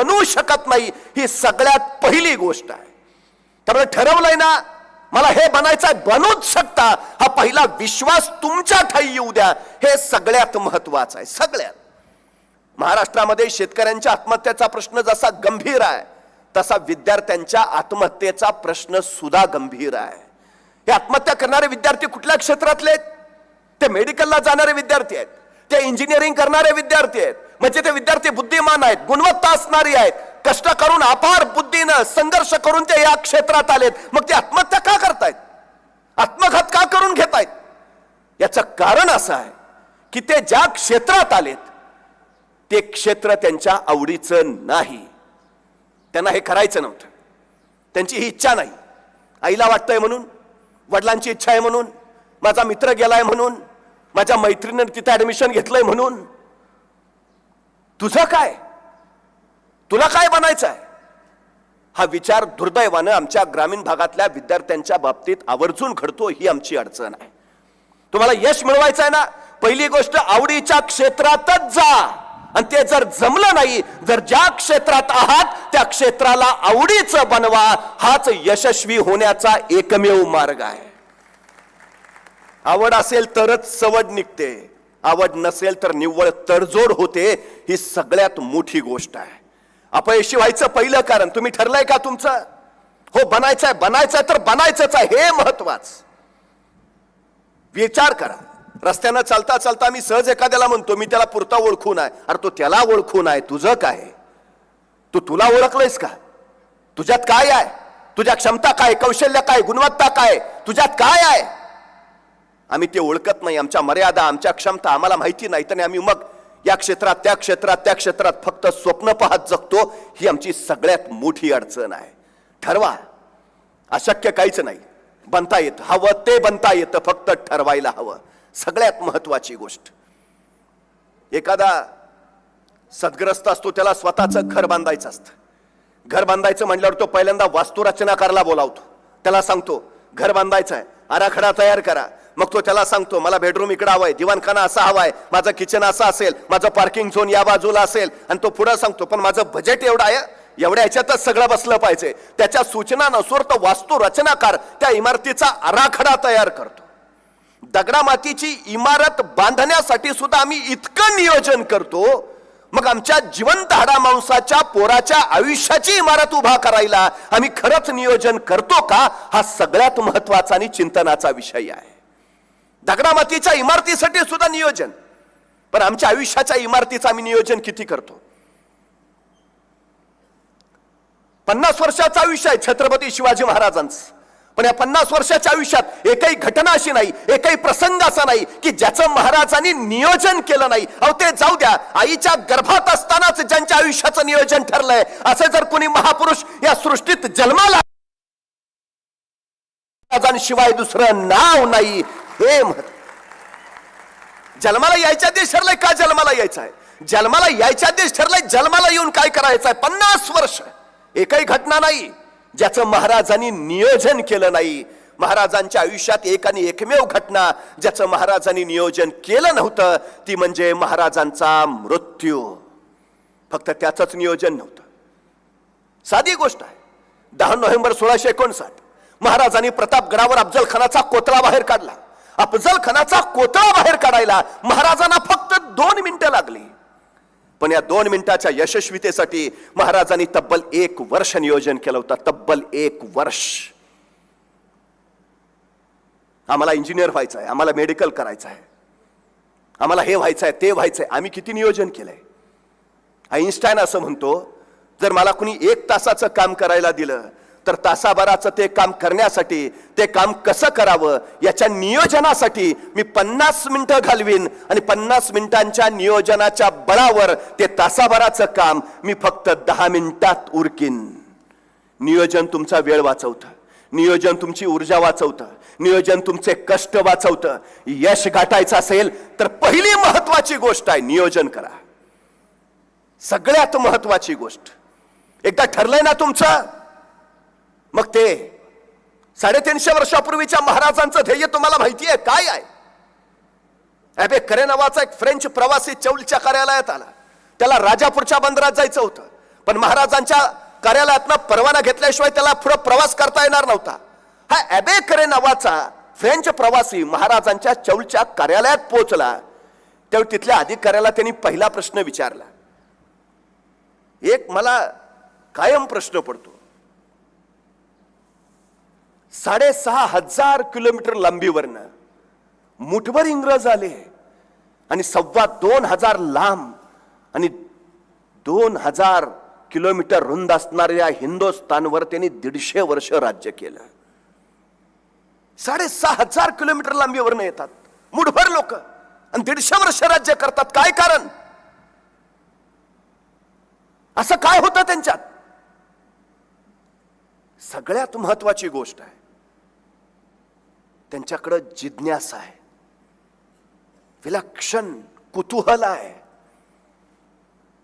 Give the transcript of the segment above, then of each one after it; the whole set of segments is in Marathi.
बनू शकत नाही, ही सगळ्यात पहिली गोष्ट आहे. त्यामुळे ठरवलंय ना मला हे बनायचंय, बनूच शकता, हा पहिला विश्वास तुमच्या ठाई येऊ द्या. हे सगळ्यात महत्वाचं आहे. सगळ्यात महाराष्ट्रामध्ये शेतकऱ्यांच्या आत्महत्येचा प्रश्न जसा गंभीर आहे तसा विद्यार्थ्यांच्या आत्महत्येचा प्रश्न सुद्धा गंभीर आहे. हे आत्महत्या करणारे विद्यार्थी कुठल्या क्षेत्रातले? ते मेडिकलला जाणारे विद्यार्थी आहेत, ते इंजिनिअरिंग करणारे विद्यार्थी आहेत. म्हणजे ते विद्यार्थी बुद्धिमान आहेत, गुणवत्ता असणारी आहेत, कष्ट करून अपार बुद्धीनं संघर्ष करून ते या क्षेत्रात आलेत. मग ते आत्महत्या का करतायत? आत्मघात का करून घेतायत? याचं कारण असं आहे की ते ज्या क्षेत्रात आलेत ते क्षेत्र त्यांच्या आवडीचं नाही. त्यांना हे करायचं नव्हतं, त्यांची ही इच्छा नाही. आईला वाटतंय म्हणून, वडिलांची इच्छा आहे म्हणून, माझा मित्र गेलाय म्हणून, माझ्या मैत्रिणीने तिथे ऍडमिशन घेतलंय म्हणून. तुझं काय? तुला काय बनायचं आहे? हा विचार दुर्दैवानं आमच्या ग्रामीण भागातल्या विद्यार्थ्यांच्या बाबतीत आवर्जून घडतो. ही आमची अडचण आहे. तुम्हाला यश मिळवायचं आहे ना, पहिली गोष्ट आवडीच्या क्षेत्रातच जा. आणि ते जर जमलं नाही, जर ज्या क्षेत्रात आहात त्या क्षेत्राला आवडीचं बनवा. हाच यशस्वी होण्याचा एकमेव मार्ग आहे. आवड असेल तरच सवड निघते, आवड नसेल तर निव्वळ तडजोड होते. ही सगळ्यात मोठी गोष्ट आहे. अपयशी व्हायचं पहिलं कारण तुम्ही ठरलंय का तुमचं? हो, बनायचंय, बनायचंय तर बनायचंच आहे, हे महत्वाचं. विचार करा. रस्त्यानं चालता चालता मी सहज एखाद्याला म्हणतो मी त्याला पुरता ओळखून आहे. अरे तो त्याला ओळखून आहे, तुझं काय? तू तुला ओळखलंयस का? तुझ्यात काय आहे? तुझ्या क्षमता काय, कौशल्य काय, गुणवत्ता काय, तुझ्यात काय आहे? आम्ही ते ओळखत नाही. आमच्या मर्यादा, आमच्या क्षमता आम्हाला माहिती नाही, तर आम्ही मग या क्षेत्रात त्या क्षेत्रात त्या क्षेत्रात फक्त स्वप्न पाहत जगतो. ही आमची सगळ्यात मोठी अडचण आहे. ठरवा. अशक्य काहीच नाही, बनता येतं. हवं ते बनता येतं, फक्त ठरवायला हवं. सगळ्यात महत्वाची गोष्ट. एखादा सद्ग्रस्त असतो, त्याला स्वतःचं घर बांधायचं असतं. घर बांधायचं म्हटल्यावर तो पहिल्यांदा वास्तुरचनाकारला बोलावतो. त्याला सांगतो घर बांधायचं आहे, आराखडा तयार करा. मग तो त्याला सांगतो मला बेडरूम इकडे हवाय, दिवाणखाना असा हवाय, माझं किचन असं असेल, माझं पार्किंग झोन या बाजूला असेल. आणि तो पुढे सांगतो पण माझं बजेट एवढं आहे, एवढ्या ह्याच्यातच सगळं बसलं पाहिजे. त्याच्या सूचनानुसार तो वास्तुरचनाकार त्या इमारतीचा आराखडा तयार करतो. दगडामातीची इमारत बांधण्यासाठी सुद्धा आम्ही इतकं नियोजन करतो, मग आमच्या जिवंत हाडामांसाच्या पोराच्या आयुष्याची इमारत उभा करायला आम्ही खरंच नियोजन करतो का? हा सगळ्यात महत्वाचा आणि चिंतनाचा विषय आहे. दगडामातीच्या इमारतीसाठी सुद्धा नियोजन, पण आमच्या आयुष्याच्या इमारतीचं आम्ही नियोजन किती करतो? 50 वर्षाचं आयुष्य आहे छत्रपती शिवाजी महाराजांचं, पण या 50 वर्षाच्या आयुष्यात एकही घटना अशी नाही, एकही प्रसंग असा नाही की ज्याचं महाराजांनी नियोजन केलं नाही. अहो ते जाऊ द्या, आईच्या गर्भात असतानाच ज्यांच्या आयुष्याचं नियोजन ठरलंय, असं जर कोणी महापुरुष या सृष्टीत जन्माला शिवाय दुसरं नाव नाही. हे जन्माला यायच्या दिवस ठरलंय का जन्माला यायचं आहे? जन्माला यायच्या दिवस ठरलंय, जन्माला येऊन काय करायचं आहे? 50 वर्ष एकही घटना नाही ज्याचं महाराजांनी नियोजन केलं नाही. महाराजांच्या आयुष्यात एक आणि एकमेव घटना ज्याचं महाराजांनी नियोजन केलं नव्हतं, ती म्हणजे महाराजांचा मृत्यू. फक्त त्याचंच नियोजन नव्हतं. साधी गोष्ट आहे. 10 नोव्हेंबर 1659 महाराजांनी प्रतापगडावर अफजल खानाचा कोतळा बाहेर काढला. अफजल खानाचा कोतळा बाहेर काढायला महाराजांना फक्त 2 मिनिटं लागली. पण या 2 मिनिटाच्या यशस्वीतेसाठी महाराजांनी तब्बल 1 वर्ष नियोजन केलं होतं. तब्बल 1 वर्ष. आम्हाला इंजिनियर व्हायचं आहे, आम्हाला मेडिकल करायचं आहे, आम्हाला हे व्हायचं आहे, ते व्हायचंय. आम्ही किती नियोजन केलंय? आईन्स्टाईन असं म्हणतो, जर मला कुणी 1 तासाचं काम करायला दिलं तर तासाभराचं ते काम करण्यासाठी, ते काम कसं करावं याच्या नियोजनासाठी मी 50 मिनिटं घालवीन, आणि 50 मिनिटांच्या नियोजनाच्या बळावर ते तासाभराचं काम मी फक्त 10 मिनिटात उरकीन. नियोजन तुमचा वेळ वाचवतं, नियोजन तुमची ऊर्जा वाचवतं, नियोजन तुमचे कष्ट वाचवतं. यश गाठायचं असेल तर पहिली महत्वाची गोष्ट आहे नियोजन करा. सगळ्यात महत्वाची गोष्ट. एकदा ठरलंय ना तुमचं, मग ते 350 वर्षापूर्वीच्या महाराजांचं ध्येय तुम्हाला माहिती आहे काय आहे? ॲबे करे नावाचा एक फ्रेंच प्रवासी चौलच्या कार्यालयात आला. त्याला राजापूरच्या बंदरात जायचं होतं. पण महाराजांच्या कार्यालयातनं परवाना घेतल्याशिवाय त्याला पुढे प्रवास करता येणार नव्हता. हा ॲबेकरे नावाचा फ्रेंच प्रवासी महाराजांच्या चौलच्या कार्यालयात पोहोचला. त्यावेळी तिथल्या अधिकाऱ्याला त्यांनी पहिला प्रश्न विचारला. एक मला कायम प्रश्न पडतो, 6,500 किलोमीटर लांबीवरनं मुठभर इंग्रज आले आणि 2,2500 लांब आणि 2,000 किलोमीटर रुंद असणाऱ्या हिंदुस्थानवर त्यांनी 150 वर्ष राज्य केलं. 6,500 किलोमीटर लांबीवरनं येतात मुठभर लोक आणि 150 वर्ष राज्य करतात. काय कारण? असं काय होतं त्यांच्यात? सगळ्यात महत्वाची गोष्ट आहे, त्यांच्याकडे जिज्ञासा आहे, विलक्षण कुतूहल आहे,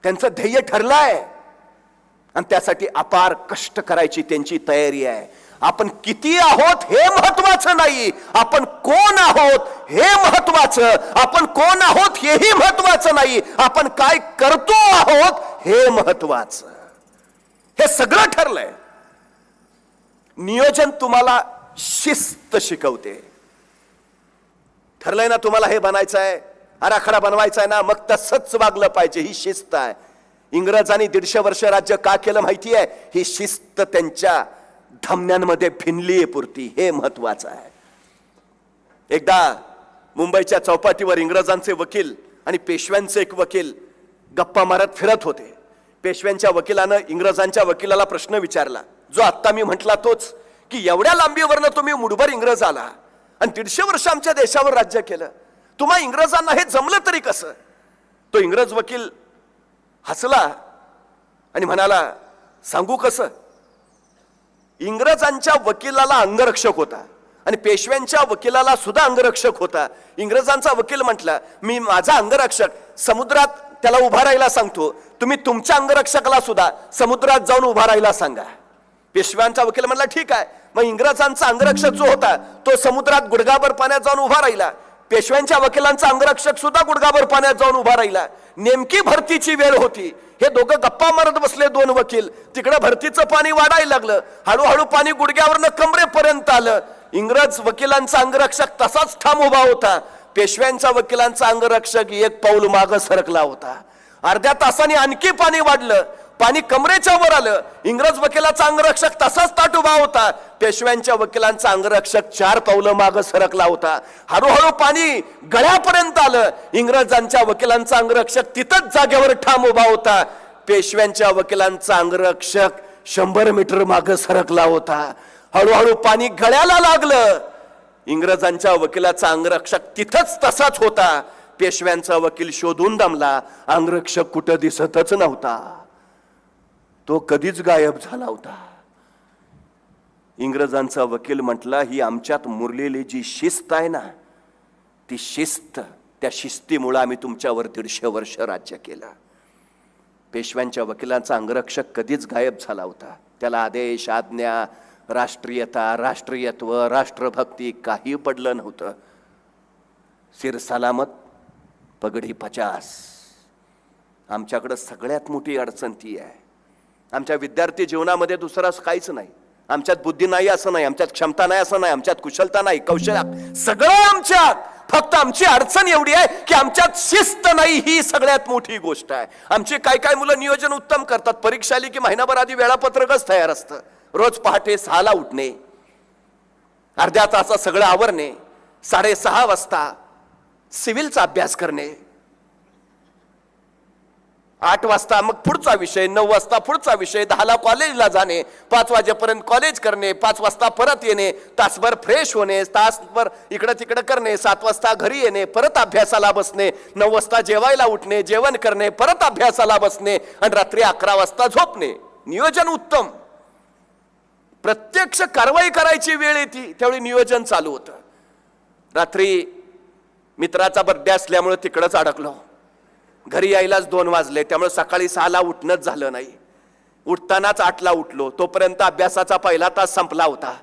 त्यांचं ध्येय ठरलं आहे आणि त्यासाठी अपार कष्ट करायची त्यांची तयारी आहे. आपण किती आहोत हे महत्वाचं नाही, आपण कोण आहोत हे महत्वाचं. आपण कोण आहोत हेही महत्वाचं नाही, आपण काय करतो आहोत हे महत्वाचं. हे सगळं ठरलंय. नियोजन तुम्हाला शिस्त शिकवते. ठरलंय ना तुम्हाला हे बनायचं आहे, आराखडा बनवायचा आहे ना, मग तसंच वागलं पाहिजे. ही शिस्त आहे. इंग्रजांनी 150 वर्ष राज्य का केलं माहिती आहे? ही शिस्त त्यांच्या धमन्यांमध्ये भिनली पुरती. हे महत्वाचं आहे. एकदा मुंबईच्या चौपाटीवर इंग्रजांचे वकील आणि पेशव्यांचे एक वकील गप्पा मारत फिरत होते. पेशव्यांच्या वकिलानं इंग्रजांच्या वकिलाला प्रश्न विचारला, जो आत्ता मी म्हटला तोच, की एवढ्या लांबीवरनं तुम्ही मुठभर इंग्रज आला आणि 150 वर्ष आमच्या देशावर राज्य केलं, तुम्हा इंग्रजांना हे जमलं तरी कसं? तो इंग्रज वकील हसला आणि म्हणाला, सांगू कसं? इंग्रजांच्या वकिलाला अंगरक्षक होता आणि पेशव्यांच्या वकिलाला सुद्धा अंगरक्षक होता. इंग्रजांचा वकील म्हटला, मी माझा अंगरक्षक समुद्रात त्याला उभा राहायला सांगतो, तुम्ही तुमच्या अंगरक्षकाला सुद्धा समुद्रात जाऊन उभा राहायला सांगा. पेशव्यांचा वकील म्हणला, ठीक आहे. मग इंग्रजांचा अंगरक्षक जो होता तो समुद्रात गुडघाभर पाण्यात जाऊन उभा राहिला. पेशव्यांच्या वकिलांचा अंगरक्षक सुद्धा गुडघाभर पाण्यात जाऊन उभा राहिला. नेमकी भरतीची वेळ होती. हे दोघं गप्पा मारत बसले, दोन वकील. तिकडे भरतीचं पाणी वाढायला लागलं. हळूहळू पाणी गुडघ्यावरनं कमरेपर्यंत आलं. इंग्रज वकिलांचा अंगरक्षक तसाच ठाम उभा होता. पेशव्यांच्या वकिलांचा अंगरक्षक 1 पाऊल मागं सरकला होता. अर्ध्या तासाने आणखी पाणी वाढलं. पाणी कमरेच्या वर आलं. इंग्रज वकिलाचा अंगरक्षक तसाच ताट उभा होता. पेशव्यांच्या वकिलांचा अंगरक्षक 4 पावलं मागं सरकला होता. हळूहळू पाणी गळ्यापर्यंत आलं. इंग्रजांच्या वकिलांचा अंगरक्षक तिथंच जागेवर ठाम उभा होता. पेशव्यांच्या वकिलांचा अंगरक्षक 100 मीटर मागं सरकला होता. हळूहळू पाणी गळ्याला लागलं. इंग्रजांच्या वकिलाचा अंगरक्षक तिथंच तसाच होता. पेशव्यांचा वकील शोधून दमला. अंगरक्षक कुठं दिसतच नव्हता. तो कधीच गायब झाला होता. इंग्रजांचा वकील म्हटला, ही आमच्यात मुरलेली जी शिस्त आहे ना, ती शिस्त, त्या शिस्तीमुळे आम्ही तुमच्यावर 150 वर्ष राज्य केलं. पेशव्यांच्या वकिलांचा अंगरक्षक कधीच गायब झाला होता. त्याला आदेश, आज्ञा, राष्ट्रीयता, राष्ट्रीयत्व, राष्ट्रभक्ती काही पडलं नव्हतं. सिर सलामत, पगडी 50. आमच्याकडं सगळ्यात मोठी अडचण ती आहे. आमच्या विद्यार्थी जीवनामध्ये दुसरं काहीच नाही. आमच्यात बुद्धी नाही असं नाही, आमच्यात क्षमता नाही असं नाही, आमच्यात कुशलता नाही, कौशल्य सगळं आमच्यात. फक्त आमची अडचण एवढी आहे की आमच्यात शिस्त नाही. ही सगळ्यात मोठी गोष्ट आहे. आमची काय मुलं नियोजन उत्तम करतात. परीक्षा आली की महिनाभर आधी वेळापत्रकच तयार असतं. रोज पहाटे 6ला उठणे, अर्ध्या तासात सगळं आवरणे, 6:30 वाजता सिव्हिलचा अभ्यास करणे, 8 वाजता मग पुढचा विषय, 9 वाजता पुढचा विषय, 10ला कॉलेजला जाणे, 5 वाजेपर्यंत कॉलेज करणे, 5 वाजता परत येणे, तासभर फ्रेश होणे, तासभर इकडं तिकडं करणे, 7 वाजता घरी येणे, परत अभ्यासाला बसणे, 9 वाजता जेवायला उठणे, जेवण करणे, परत अभ्यासाला बसणे आणि रात्री 11 वाजता झोपणे. नियोजन उत्तम. प्रत्यक्ष कारवाई करायची वेळ येते त्यावेळी नियोजन चालू होतं. रात्री मित्राचा बर्थडे असल्यामुळे तिकडंच अडकलो. घरी यायलाच 2 वाजले. त्यामुळे सकाळी 6ला उठणंच झालं नाही. उठतानाच 8ला उठलो. तोपर्यंत अभ्यासाचा पहिला तास संपला होता.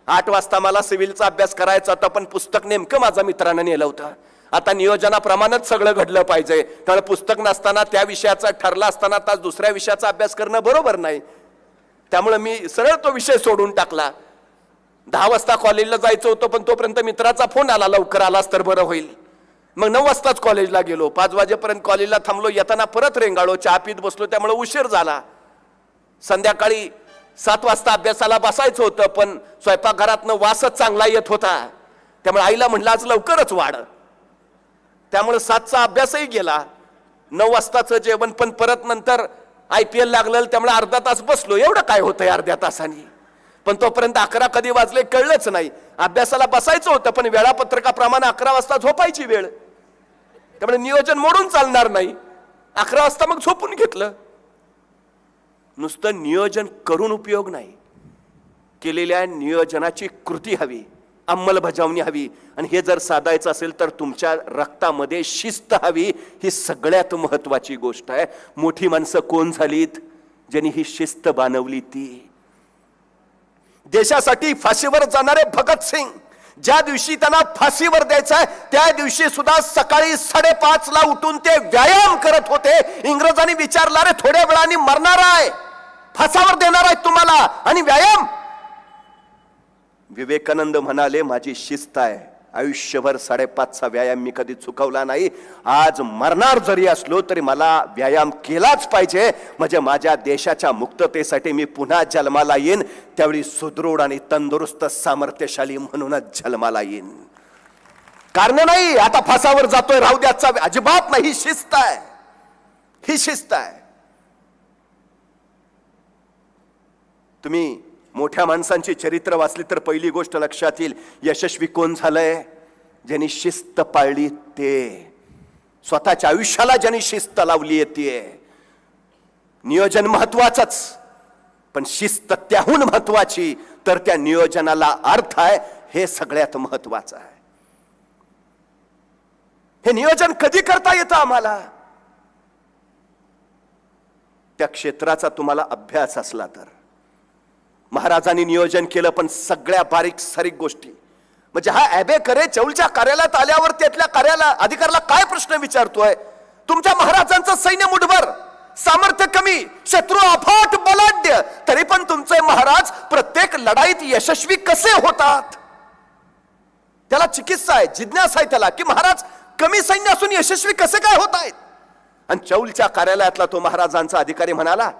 8 वाजता मला सिव्हिलचा अभ्यास करायचा होता, पण पुस्तक नेमकं माझ्या मित्रानं नेलं होतं. आता नियोजनाप्रमाणेच सगळं घडलं पाहिजे, कारण पुस्तक नसताना त्या विषयाचा ठरला असताना तास दुसऱ्या विषयाचा अभ्यास करणं बरोबर नाही. त्यामुळे मी सरळ तो विषय सोडून टाकला. 10 वाजता कॉलेजला जायचं होतं, पण तोपर्यंत मित्राचा फोन आला, लवकर आलास तर बरं होईल. मग 9 वाजताच कॉलेजला गेलो. 5 वाजेपर्यंत कॉलेजला थांबलो. येताना परत रेंगाळो, चहा पीत बसलो, त्यामुळे उशीर झाला. संध्याकाळी 7 वाजता अभ्यासाला बसायचं होतं, पण स्वयंपाकघरातनं वासच चांगला येत होता. त्यामुळे आईला म्हणलं आज लवकरच वाढ. त्यामुळे 7चा अभ्यासही गेला. 9 वाजताचं जेवण, पण परत नंतर IPL लागलं, त्यामुळे अर्धा तास बसलो. एवढं काय होतंय अर्ध्या तासाने, पण तोपर्यंत 11 कधी वाजले कळलंच नाही. अभ्यासाला बसायचं होतं, पण वेळापत्रकाप्रमाणे 11 वाजता झोपायची वेळ. त्यामुळे नियोजन मोडून चालणार नाही. 11 वाजता मग झोपून घेतलं. नुसतं नियोजन करून उपयोग नाही, केलेल्या नियोजनाची कृती हवी, अंमलबजावणी हवी. आणि हे जर साधायचं असेल तर तुमच्या रक्तामध्ये शिस्त हवी. ही सगळ्यात महत्वाची गोष्ट आहे. मोठी माणसं कोण झालीत? ज्यांनी ही शिस्त बाणवली. ती देशासाठी फाशीवर जाणारे भगतसिंग, ज्या दिवशी त्यांना फाशीवर द्यायचं आहे त्या दिवशी सुद्धा सकाळी 5:30 ला उठून ते व्यायाम करत होते. इंग्रजांनी विचारलं, रे थोड्या वेळाने मरणार आहे, फासावर देणार आहे तुम्हाला, आणि व्यायाम? विवेकानंद म्हणाले, माझी शिस्त आहे, आयुष्यभर 5:30चा व्यायाम मी कधी चुकवला नाही. आज मरणार जरी असलो तरी मला व्यायाम केलाच पाहिजे, म्हणजे माझ्या देशाच्या मुक्ततेसाठी मी पुन्हा जन्माला येईन. त्यावेळी सुदृढ आणि तंदुरुस्त सामर्थ्यशाली म्हणूनच जन्माला येईन. कारण नाही आता फासावर जातोय राहू द्याचा, अजिबात नाही. ही शिस्त आहे, ही शिस्त आहे. तुम्ही मोठ्या माणसांची चरित्र वाचली तर पहिली गोष्ट लक्षात येईल, यशस्वी कोण झालंय? ज्यांनी शिस्त पाळली. ते स्वतःच्या आयुष्याला ज्यांनी शिस्त लावली येते. नियोजन महत्वाचंच, पण शिस्त त्याहून महत्वाची. तर त्या नियोजनाला अर्थ आहे, हे सगळ्यात महत्वाचं आहे. हे नियोजन कधी करता येतं आम्हाला? त्या क्षेत्राचा तुम्हाला अभ्यास असला तर. महाराजांनी नियोजन केलं, पण सगळ्या बारीक सारीक गोष्टी. म्हणजे हा ॲबे करे चौलच्या कार्यालयात आल्यावर त्यातल्या अधिकाऱ्याला काय प्रश्न विचारतोय? तुमच्या महाराजांचं सैन्य मुठभर, सामर्थ्य कमी, शत्रू अफाट बलाढ्य, तरी पण तुमचे महाराज प्रत्येक लढाईत यशस्वी कसे होतात? त्याला चिकित्सा आहे, जिज्ञासा आहे त्याला, की महाराज कमी सैन्य असून यशस्वी कसे काय होत आहेत? आणि चौलच्या कार्यालयातला तो महाराजांचा अधिकारी म्हणाला,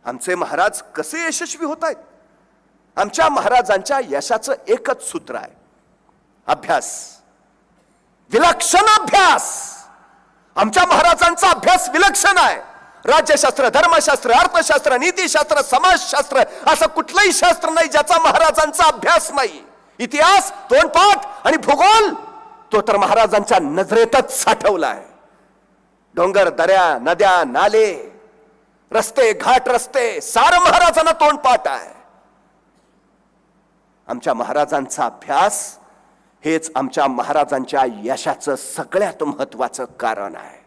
आमचे महाराज कसे यशस्वी होत आहेत? आमच्या महाराजांच्या यशाचं एकच सूत्र आहे, अभ्यास, विलक्षण अभ्यास. आमच्या महाराजांचा अभ्यास विलक्षण आहे. राज्यशास्त्र, धर्मशास्त्र, अर्थशास्त्र, नीतिशास्त्र, समाजशास्त्र असं कुठलंही शास्त्र नाही ज्याचा महाराजांचा अभ्यास नाही. इतिहास, तोंडपाठ आणि भूगोल तो तर महाराजांच्या नजरेतच साठवला आहे. डोंगर, दऱ्या, नद्या, नाले, रस्ते, घाट रस्ते, सारं महाराजांना तोंडपाठ आहे. आमच्या महाराजांचा अभ्यास हेच आमच्या महाराजांच्या यशाचं सगळ्यात महत्वाचं कारण आहे.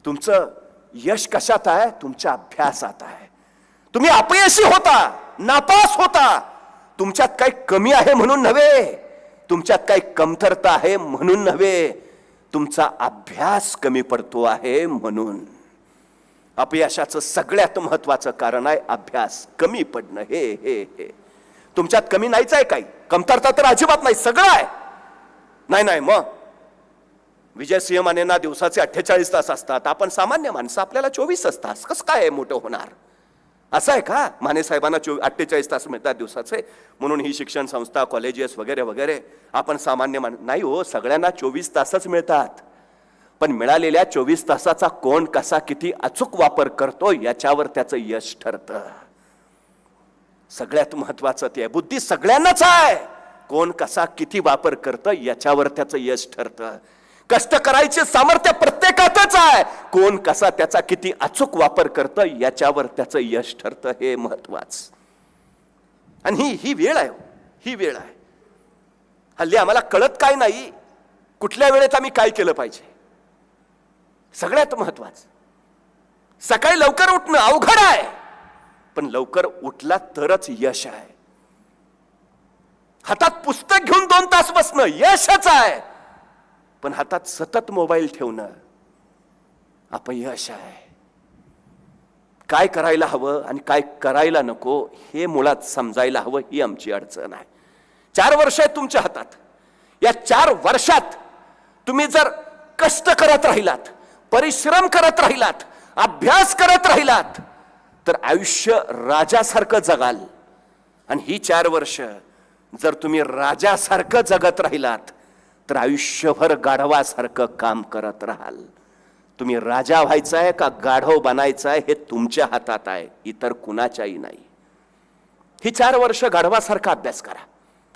तुमचं यश कशात आहे? तुमच्या अभ्यासात आहे. तुम्ही अपयशी होता, नापास होता, तुमच्यात काही कमी आहे म्हणून नव्हे, तुमच्यात काही कमतरता आहे म्हणून नव्हे, तुमचा अभ्यास कमी पडतो आहे म्हणून. अपयशाचं सगळ्यात महत्वाचं कारण आहे अभ्यास कमी पडणं. हे हे हे तुमच्यात कमी नाहीच आहे, काही कमतरता तर अजिबात नाही, सगळं आहे. नाही नाही, मग विजयसिंह मानेंना दिवसाचे 48 तास असतात, आपण सामान्य माणसं आपल्याला 24 तास, कसं काय मोठं होणार? असं आहे का? माने साहेबांना 48 तास मिळतात दिवसाचे, म्हणून ही शिक्षण संस्था, कॉलेजेस वगैरे वगैरे, आपण सामान्य नाही हो, सगळ्यांना 24 तासच मिळतात. पण मिळालेल्या 24 तासाचा कोण कसा किती अचूक वापर करतो याच्यावर त्याचं यश ठरतं. सगळ्यात महत्वाचं ते आहे. बुद्धी सगळ्यांनाच आहे, कोण कसा किती वापर करतं याच्यावर त्याचं यश ठरतं. कष्ट करायचे सामर्थ्य प्रत्येकातच आहे, कोण कसा त्याचा किती अचूक वापर करतं याच्यावर त्याचं यश ठरतं. हे महत्वाचं. आणि ही वेळ आहे, ही वेळ आहे. हल्ली आम्हाला कळत काय नाही, कुठल्या वेळेत आम्ही काय केलं पाहिजे. सगळ्यात महत्वाचं, सकाळी लवकर उठणं अवघड आहे, पण लवकर उठला तरच यश आहे. हातात पुस्तक घेऊन 2 तास बसणं यशच आहे, पण हातात सतत मोबाईल ठेवणं अपयश आहे. काय करायला हवं आणि काय करायला नको हे मुळात समजायला हवं, ही आमची अडचण आहे. 4 वर्ष आहेत तुमच्या हातात. या 4 वर्षात तुम्ही जर कष्ट करत राहिलात, परिश्रम करत राहिलात, अभ्यास करत राहिलात, तर आयुष्य राजासारखं जगाल. आणि ही 4 वर्ष जर तुम्ही राजासारखं जगत राहिलात तर आयुष्यभर गाढवासारखं काम करत राहाल. तुम्ही राजा व्हायचाय का गाढव बनायचाय हे तुमच्या हातात आहे, इतर कुणाच्याही नाही. ही 4 वर्ष गाढवासारखा अभ्यास करा,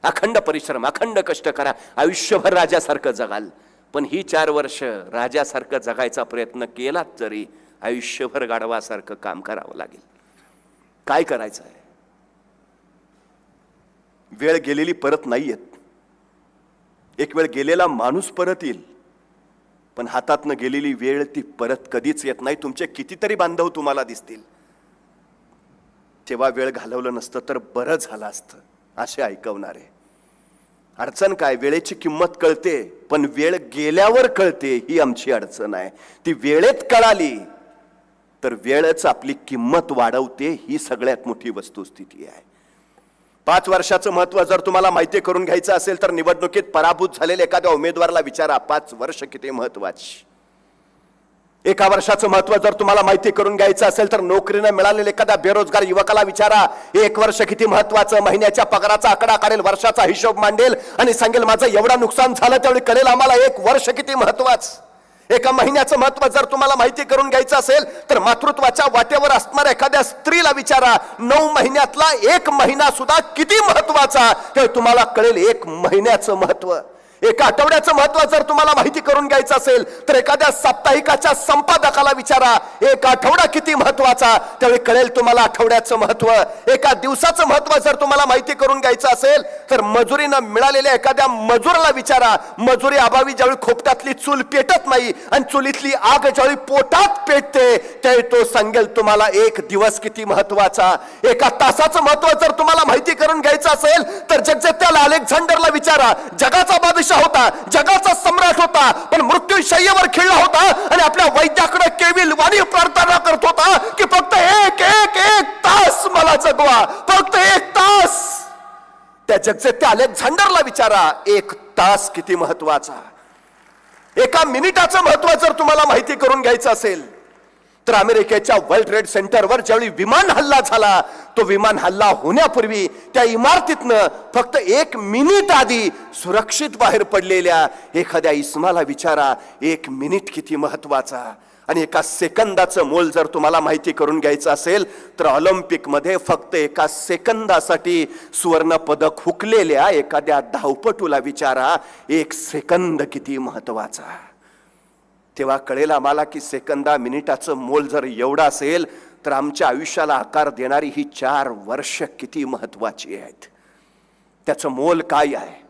अखंड परिश्रम, अखंड कष्ट करा, आयुष्यभर राजासारखं जगाल. पण ही 4 वर्ष राजासारखं जगायचा प्रयत्न केलात तरी आयुष्यभर गाढवासारखं काम करावं लागेल. काय करायचं आहे? वेळ गेलेली परत नाही येत. एक वेळ गेलेला माणूस परत येईल, पण हातातनं गेलेली वेळ ती परत कधीच येत नाही. तुमचे कितीतरी बांधव तुम्हाला दिसतील, तेव्हा वेळ घालवलं नसतं तर बरं झालं असतं असे ऐकवणारे. अडचण काय? वेळेची किंमत कळते, पण वेळ गेल्यावर कळते, ही आमची अडचण आहे. ती वेळेत कळाली तर वेळच आपली किंमत वाढवते, ही सगळ्यात मोठी वस्तुस्थिती आहे. 5 वर्षाचं महत्व जर तुम्हाला माहिती करून घ्यायचं असेल तर निवडणुकीत पराभूत झालेल्या एखाद्या उमेदवाराला विचारा, 5 वर्ष किती महत्वाची. 1 वर्षाचं महत्व जर तुम्हाला माहिती करून घ्यायचं असेल तर नोकरीनं मिळालेल्या एखाद्या बेरोजगार युवकाला विचारा, 1 वर्ष किती महत्वाचं. महिन्याच्या पगाराचा आकडा काढेल, वर्षाचा हिशोब मांडेल आणि सांगेल माझं एवढं नुकसान झालं, त्यावेळी कळेल आम्हाला 1 वर्ष किती महत्वाचं. 1 महिन्याचं महत्व जर तुम्हाला माहिती करून घ्यायचं असेल तर मातृत्वाच्या वाटेवर असणाऱ्या एखाद्या स्त्रीला विचारा, 9 महिन्यातला 1 महिना सुद्धा किती महत्वाचा, ते तुम्हाला कळेल 1 महिन्याचं महत्व. 1 आठवड्याचं महत्व जर तुम्हाला माहिती करून घ्यायचं असेल तर एखाद्या साप्ताहिकाच्या संपादकाला विचारा, 1 आठवडा किती महत्वाचा, त्यावेळी कळेल तुम्हाला आठवड्याचं महत्व. 1 दिवसाचं महत्व जर तुम्हाला माहिती करून घ्यायचं असेल तर मजुरीनं मिळालेल्या एखाद्या मजुराला विचारा, मजुरी अभावी ज्यावेळी खोपटातली चूल पेटत नाही आणि चुलीतली आग ज्यावेळी पोटात पेटते त्यावेळी तो सांगेल तुम्हाला 1 दिवस किती महत्वाचा. 1 तासाचं महत्व जर तुम्हाला माहिती करून घ्यायचं असेल तर जगजेत्याला अलेक्झांडरला विचारा, जगाचा बादशाह होता, जगाचा सम्राट होता, पण मृत्यू शय्येवर खिळला होता आणि आपल्या वैद्याकडे केविल वाणी प्रार्थना करत होता की फक्त एक तास मला जगवा, फक्त 1 तास. त्या जगजेत्या अलेक्झांडरला विचारा, 1 तास किती महत्वाचा. 1 मिनिटाचं महत्व जर तुम्हाला माहिती करून घ्यायचं असेल तर अमेरिकेच्या वर्ल्ड ट्रेड सेंटरवर ज्यावेळी विमान हल्ला झाला, तो विमान हल्ला होण्यापूर्वी त्या इमारतीतनं फक्त 1 मिनिट आधी सुरक्षित बाहेर पडलेल्या एखाद्या इस्माला विचारा, 1 मिनिट किती महत्वाचा. आणि 1 सेकंदाचं मोल जर तुम्हाला माहिती करून घ्यायचं असेल तर ऑलिम्पिक मध्ये फक्त 1 सेकंदासाठी सुवर्ण पदक हुकलेल्या एखाद्या धावपटूला विचारा, 1 सेकंद किती महत्वाचा. तेव्हा कळेल आम्हाला की सेकंदा मिनिटाचं मोल जर एवढं असेल तर आमच्या आयुष्याला आकार देणारी ही 4 वर्ष किती महत्वाची आहेत. त्याचं मोल काय आहे?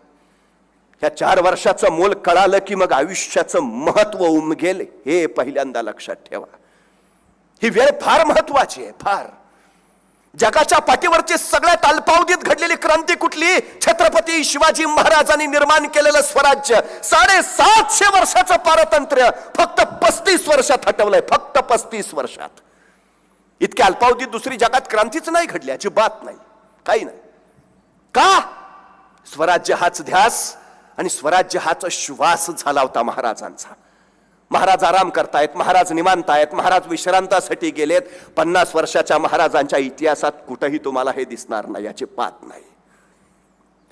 या 4 वर्षाचं मोल कळालं की मग आयुष्याचं महत्व उमगेल, हे पहिल्यांदा लक्षात ठेवा. ही वेळ फार महत्वाची आहे, फार. जगाच्या पाठीवरची सगळ्यात अल्पावधीत घडलेली क्रांती कुठली? छत्रपती शिवाजी महाराजांनी निर्माण केलेलं स्वराज्य. 750 वर्षाचं पारतंत्र्य फक्त 35 वर्षात हटवलंय, फक्त 35 वर्षात. इतक्या अल्पावधीत दुसरी जगात क्रांतीच नाही घडली, अजिबात नाही, काही नाही. का? स्वराज्य हाच ध्यास आणि स्वराज्य हाच श्वास झाला होता महाराजांचा. महाराज आराम करतायत, महाराज निवांत आहेत, महाराज विश्रांतासाठी गेलेत. 50 वर्षाच्या महाराजांच्या इतिहासात कुठेही तुम्हाला हे दिसणार नाही, याची पात नाही.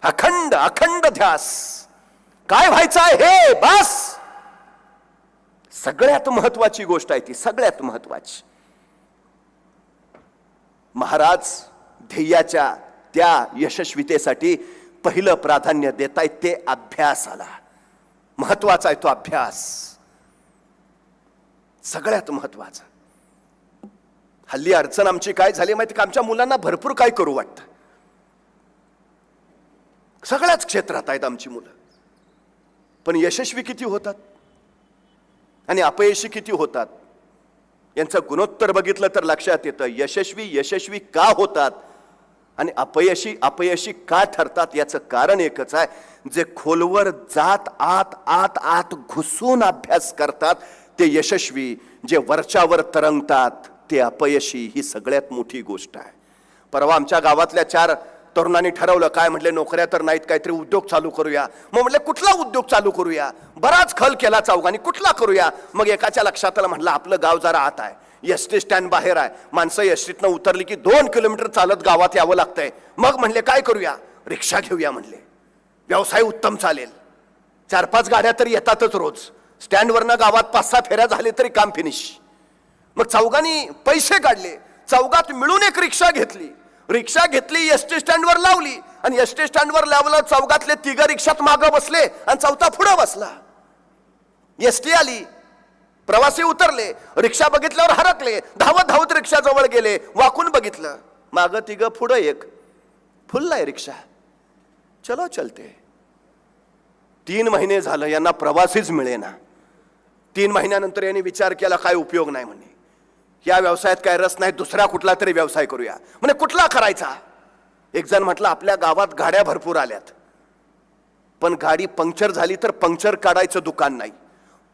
अखंड अखंड ध्यास. काय व्हायचं आहे हे बस सगळ्यात महत्वाची गोष्ट आहे, ती सगळ्यात महत्वाची. महाराज ध्येयाच्या त्या यशस्वीतेसाठी पहिलं प्राधान्य देत आहेत ते अभ्यासाला. महत्वाचा आहे तो अभ्यास, सगळ्यात महत्वाचा. हल्ली अडचण आमची काय झाली माहिती का? आमच्या मुलांना भरपूर काय करू वाटतं. सगळ्याच क्षेत्रात आहेत आमची मुलं, पण यशस्वी किती होतात आणि अपयशी किती होतात यांचं गुणोत्तर बघितलं तर लक्षात येतं. यशस्वी का होतात आणि अपयशी का ठरतात याचं कारण एकच आहे, जे खोलवर जात आत आत आत घुसून अभ्यास करतात ते यशस्वी, जे वरच्यावर तरंगतात ते अपयशी. ही सगळ्यात मोठी गोष्ट आहे. परवा आमच्या गावातल्या 4 तरुणांनी ठरवलं, काय म्हटले, नोकऱ्या तर नाहीत, काहीतरी उद्योग चालू करूया. मग म्हटले कुठला उद्योग चालू करूया. बराच खल केला चौघांनी, कुठला करूया. मग एकाच्या लक्षात आलं, म्हटलं आपलं गाव जरा आत आहे, एसटी स्टँड बाहेर आहे, माणसं एसटीतनं उतरली की 2 किलोमीटर चालत गावात यावं लागतंय. मग म्हणले काय करूया, रिक्षा घेऊया. म्हणले व्यवसाय उत्तम चालेल, 4-5 गाड्या तरी येतातच रोज. स्टँडवरनं गावात 5-6 फेऱ्या झाले तरी काम फिनिश. मग चौघांनी पैसे काढले, चौघात मिळून एक रिक्षा घेतली. रिक्षा घेतली, एसटी स्टँडवर लावली आणि एसटी स्टँडवर लावलं. चौघातले 3 रिक्षात मागं बसले आणि चौथा पुढं बसला. एसटी आली, प्रवासी उतरले, रिक्षा बघितल्यावर हरकले, धावत धावत रिक्षा जवळ गेले, वाकून बघितलं, मागं 3 पुढं 1, फुल आहे रिक्षा. चलो चलते. 3 महिने झालं यांना प्रवासीच मिळेना. 3 महिन्यानंतर यांनी विचार केला काय उपयोग नाही म्हणे, या व्यवसायात काय रस नाही, दुसरा कुठला तरी व्यवसाय करूया. म्हणजे कुठला करायचा. एक जण म्हटलं आपल्या गावात गाड्या भरपूर आल्यात, पण गाडी पंक्चर झाली तर पंक्चर काढायचं दुकान नाही,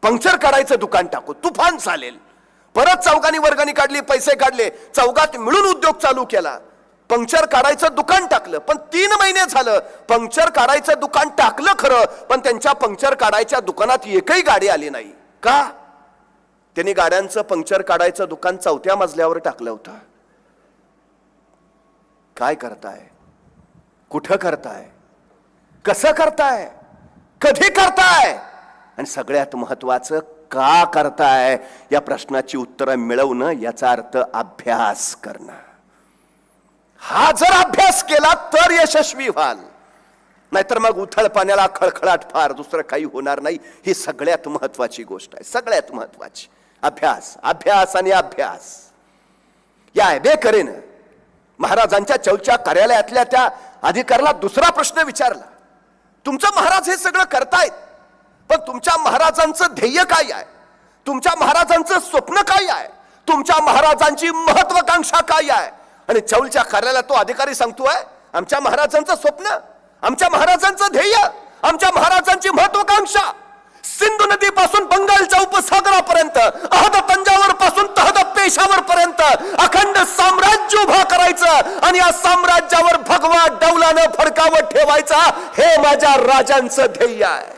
पंक्चर काढायचं दुकान टाकू, तुफान चालेल. परत चौघांनी वर्गणी काढली, पैसे काढले, चौघात मिळून उद्योग चालू केला. पंक्चर काढायचं दुकान टाकलं. पण 3 महिने झालं पंक्चर काढायचं दुकान टाकलं खरं, पण त्यांच्या पंक्चर काढायच्या दुकानात एकही गाडी आली नाही. का? त्यांनी गाड्यांचं पंक्चर काढायचं दुकान 4थ्या मजल्यावर टाकलं होतं. काय करताय, कुठं करताय, कसं करताय, कधी करताय आणि सगळ्यात महत्वाचं का करताय, या प्रश्नाची उत्तरं मिळवणं याचा अर्थ अभ्यास करणं. हा जर अभ्यास केला तर यशस्वी व्हाल, नाहीतर मग उथळ पाण्याला खळखळाट फार, दुसरं काही होणार नाही. ही सगळ्यात महत्वाची गोष्ट आहे, सगळ्यात महत्वाची. अभ्यास, अभ्यास आणि अभ्यास. या बेकरीनं महाराजांच्या चौच्या कार्यालयातल्या त्या अधिकाऱ्याला दुसरा प्रश्न विचारला, तुमचं महाराज हे सगळं करतायत, पण तुमच्या महाराजांचं ध्येय काय आहे, तुमच्या महाराजांचं स्वप्न काय आहे, तुमच्या महाराजांची महत्वाकांक्षा काय आहे. आणि चौलच्या कार्यालयात तो अधिकारी सांगतोय, आमच्या महाराजांचं स्वप्न, आमच्या महाराजांचं ध्येय, आमच्या महाराजांची महत्वाकांक्षा सिंधू नदीपासून बंगालच्या उपसागरापर्यंत, अहद तंजावर पासून तहद पेशावर पर्यंत अखंड साम्राज्य उभा करायचं आणि या साम्राज्यावर भगवा डौलानं फडकावत ठेवायचा, हे माझ्या राजांचं ध्येय आहे.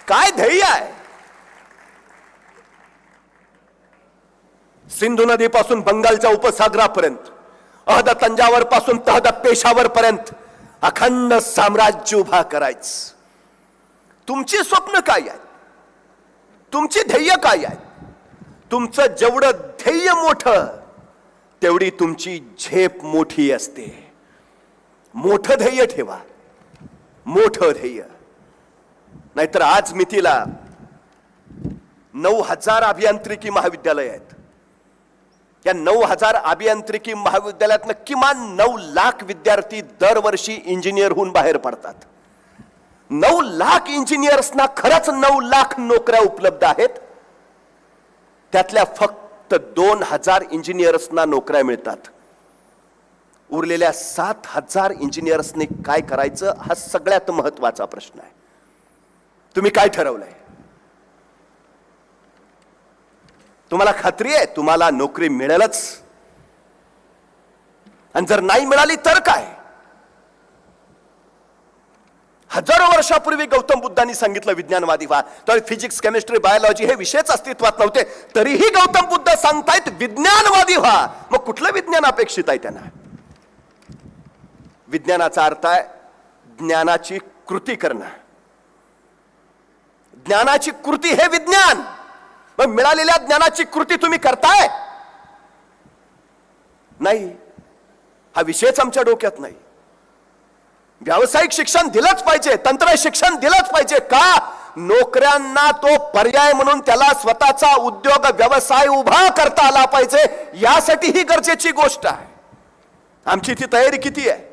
काय ध्येय आहे? सिंधू नदीपासून बंगालच्या उपसागरापर्यंत, अहद तंजावर पासून तहद पेशावर पर्यंत अखंड साम्राज्य उभा करायचं. तुमची स्वप्न काय आहे, तुमची ध्येय काय आहे. तुमचं जेवढं ध्येय मोठं तेवढी तुमची झेप मोठी असते. मोठं ध्येय ठेवा, मोठं ध्येय. नाहीतर आज मितीला 9,000 अभियांत्रिकी महाविद्यालय आहेत. या 9,000 अभियांत्रिकी महाविद्यालयातनं किमान 9 लाख विद्यार्थी दरवर्षी इंजिनियर होऊन बाहेर पडतात. 9 लाख इंजिनियर्सना खरंच 9 लाख नोकऱ्या उपलब्ध आहेत. त्यातल्या फक्त 2,000 इंजिनियर्सना नोकऱ्या मिळतात. उरलेल्या 7,000 इंजिनियर्सने काय करायचं, हा सगळ्यात महत्वाचा प्रश्न आहे. तुम्ही काय ठरवलंय? तुम्हाला खात्री आहे तुम्हाला नोकरी मिळेलच, आणि जर नाही मिळाली तर काय? हजारो वर्षापूर्वी गौतम बुद्धांनी सांगितलं विज्ञानवादी व्हा. तर फिजिक्स, केमिस्ट्री, बायोलॉजी हे विषयच अस्तित्वात नव्हते, तरीही गौतम बुद्ध सांगतायत विज्ञानवादी व्हा. मग कुठलं विज्ञान अपेक्षित आहे त्यांना? विज्ञानाचा अर्थ आहे ज्ञानाची कृती करणं. ज्ञानाची कृती हे विज्ञान. मग मिळालेल्या ज्ञानाची कृती तुम्ही करताय? नाही, हा विषयच आमच्या डोक्यात नाही. व्यावसायिक शिक्षण दिलंच पाहिजे, तंत्र शिक्षण दिलंच पाहिजे. का? नोकऱ्यांना तो पर्याय म्हणून त्याला स्वतःचा उद्योग व्यवसाय उभा करता आला पाहिजे, यासाठी ही गरजेची गोष्ट आहे. आमची ती तयारी किती आहे?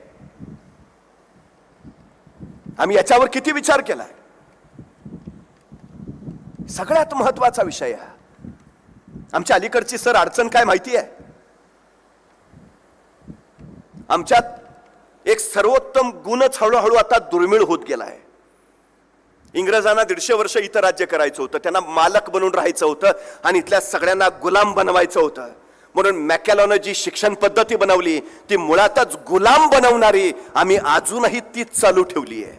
आम्ही याच्यावर किती विचार केलाय? सगळ्यात महत्वाचा विषय आहे. आमच्या अलीकडची सर अडचण काय माहिती आहे? आमच्यात एक सर्वोत्तम गुणच हळूहळू आता दुर्मिळ होत गेलाय. इंग्रजांना 150 वर्ष इथं राज्य करायचं होतं, त्यांना मालक बनून राहायचं होतं आणि इथल्या सगळ्यांना गुलाम बनवायचं होतं. म्हणून मॅकॅलॉनं जी शिक्षण पद्धती बनवली ती मुळातच गुलाम बनवणारी आम्ही अजूनही तीच चालू ठेवली आहे.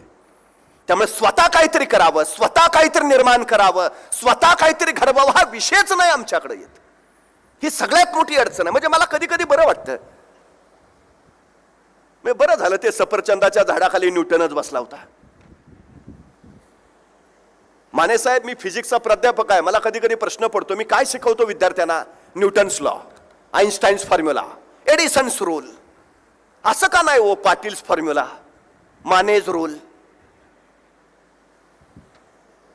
त्यामुळे स्वतः काहीतरी करावं, स्वतः काहीतरी निर्माण करावं, स्वतः काहीतरी घडवावं हा विषयच नाही आमच्याकडे येत. ही सगळ्यात मोठी अडचण आहे. म्हणजे मला कधी कधी बरं वाटतं, बरं झालं ते सफरचंदाच्या झाडाखाली न्यूटनच बसला होता. माने साहेब, मी फिजिक्सचा प्राध्यापक आहे, मला कधी कधी प्रश्न पडतो मी काय शिकवतो विद्यार्थ्यांना? Newton's law, Einstein's formula, Edison's rule. असं का नाही हो पाटील्स फॉर्म्युला, मानेज रूल,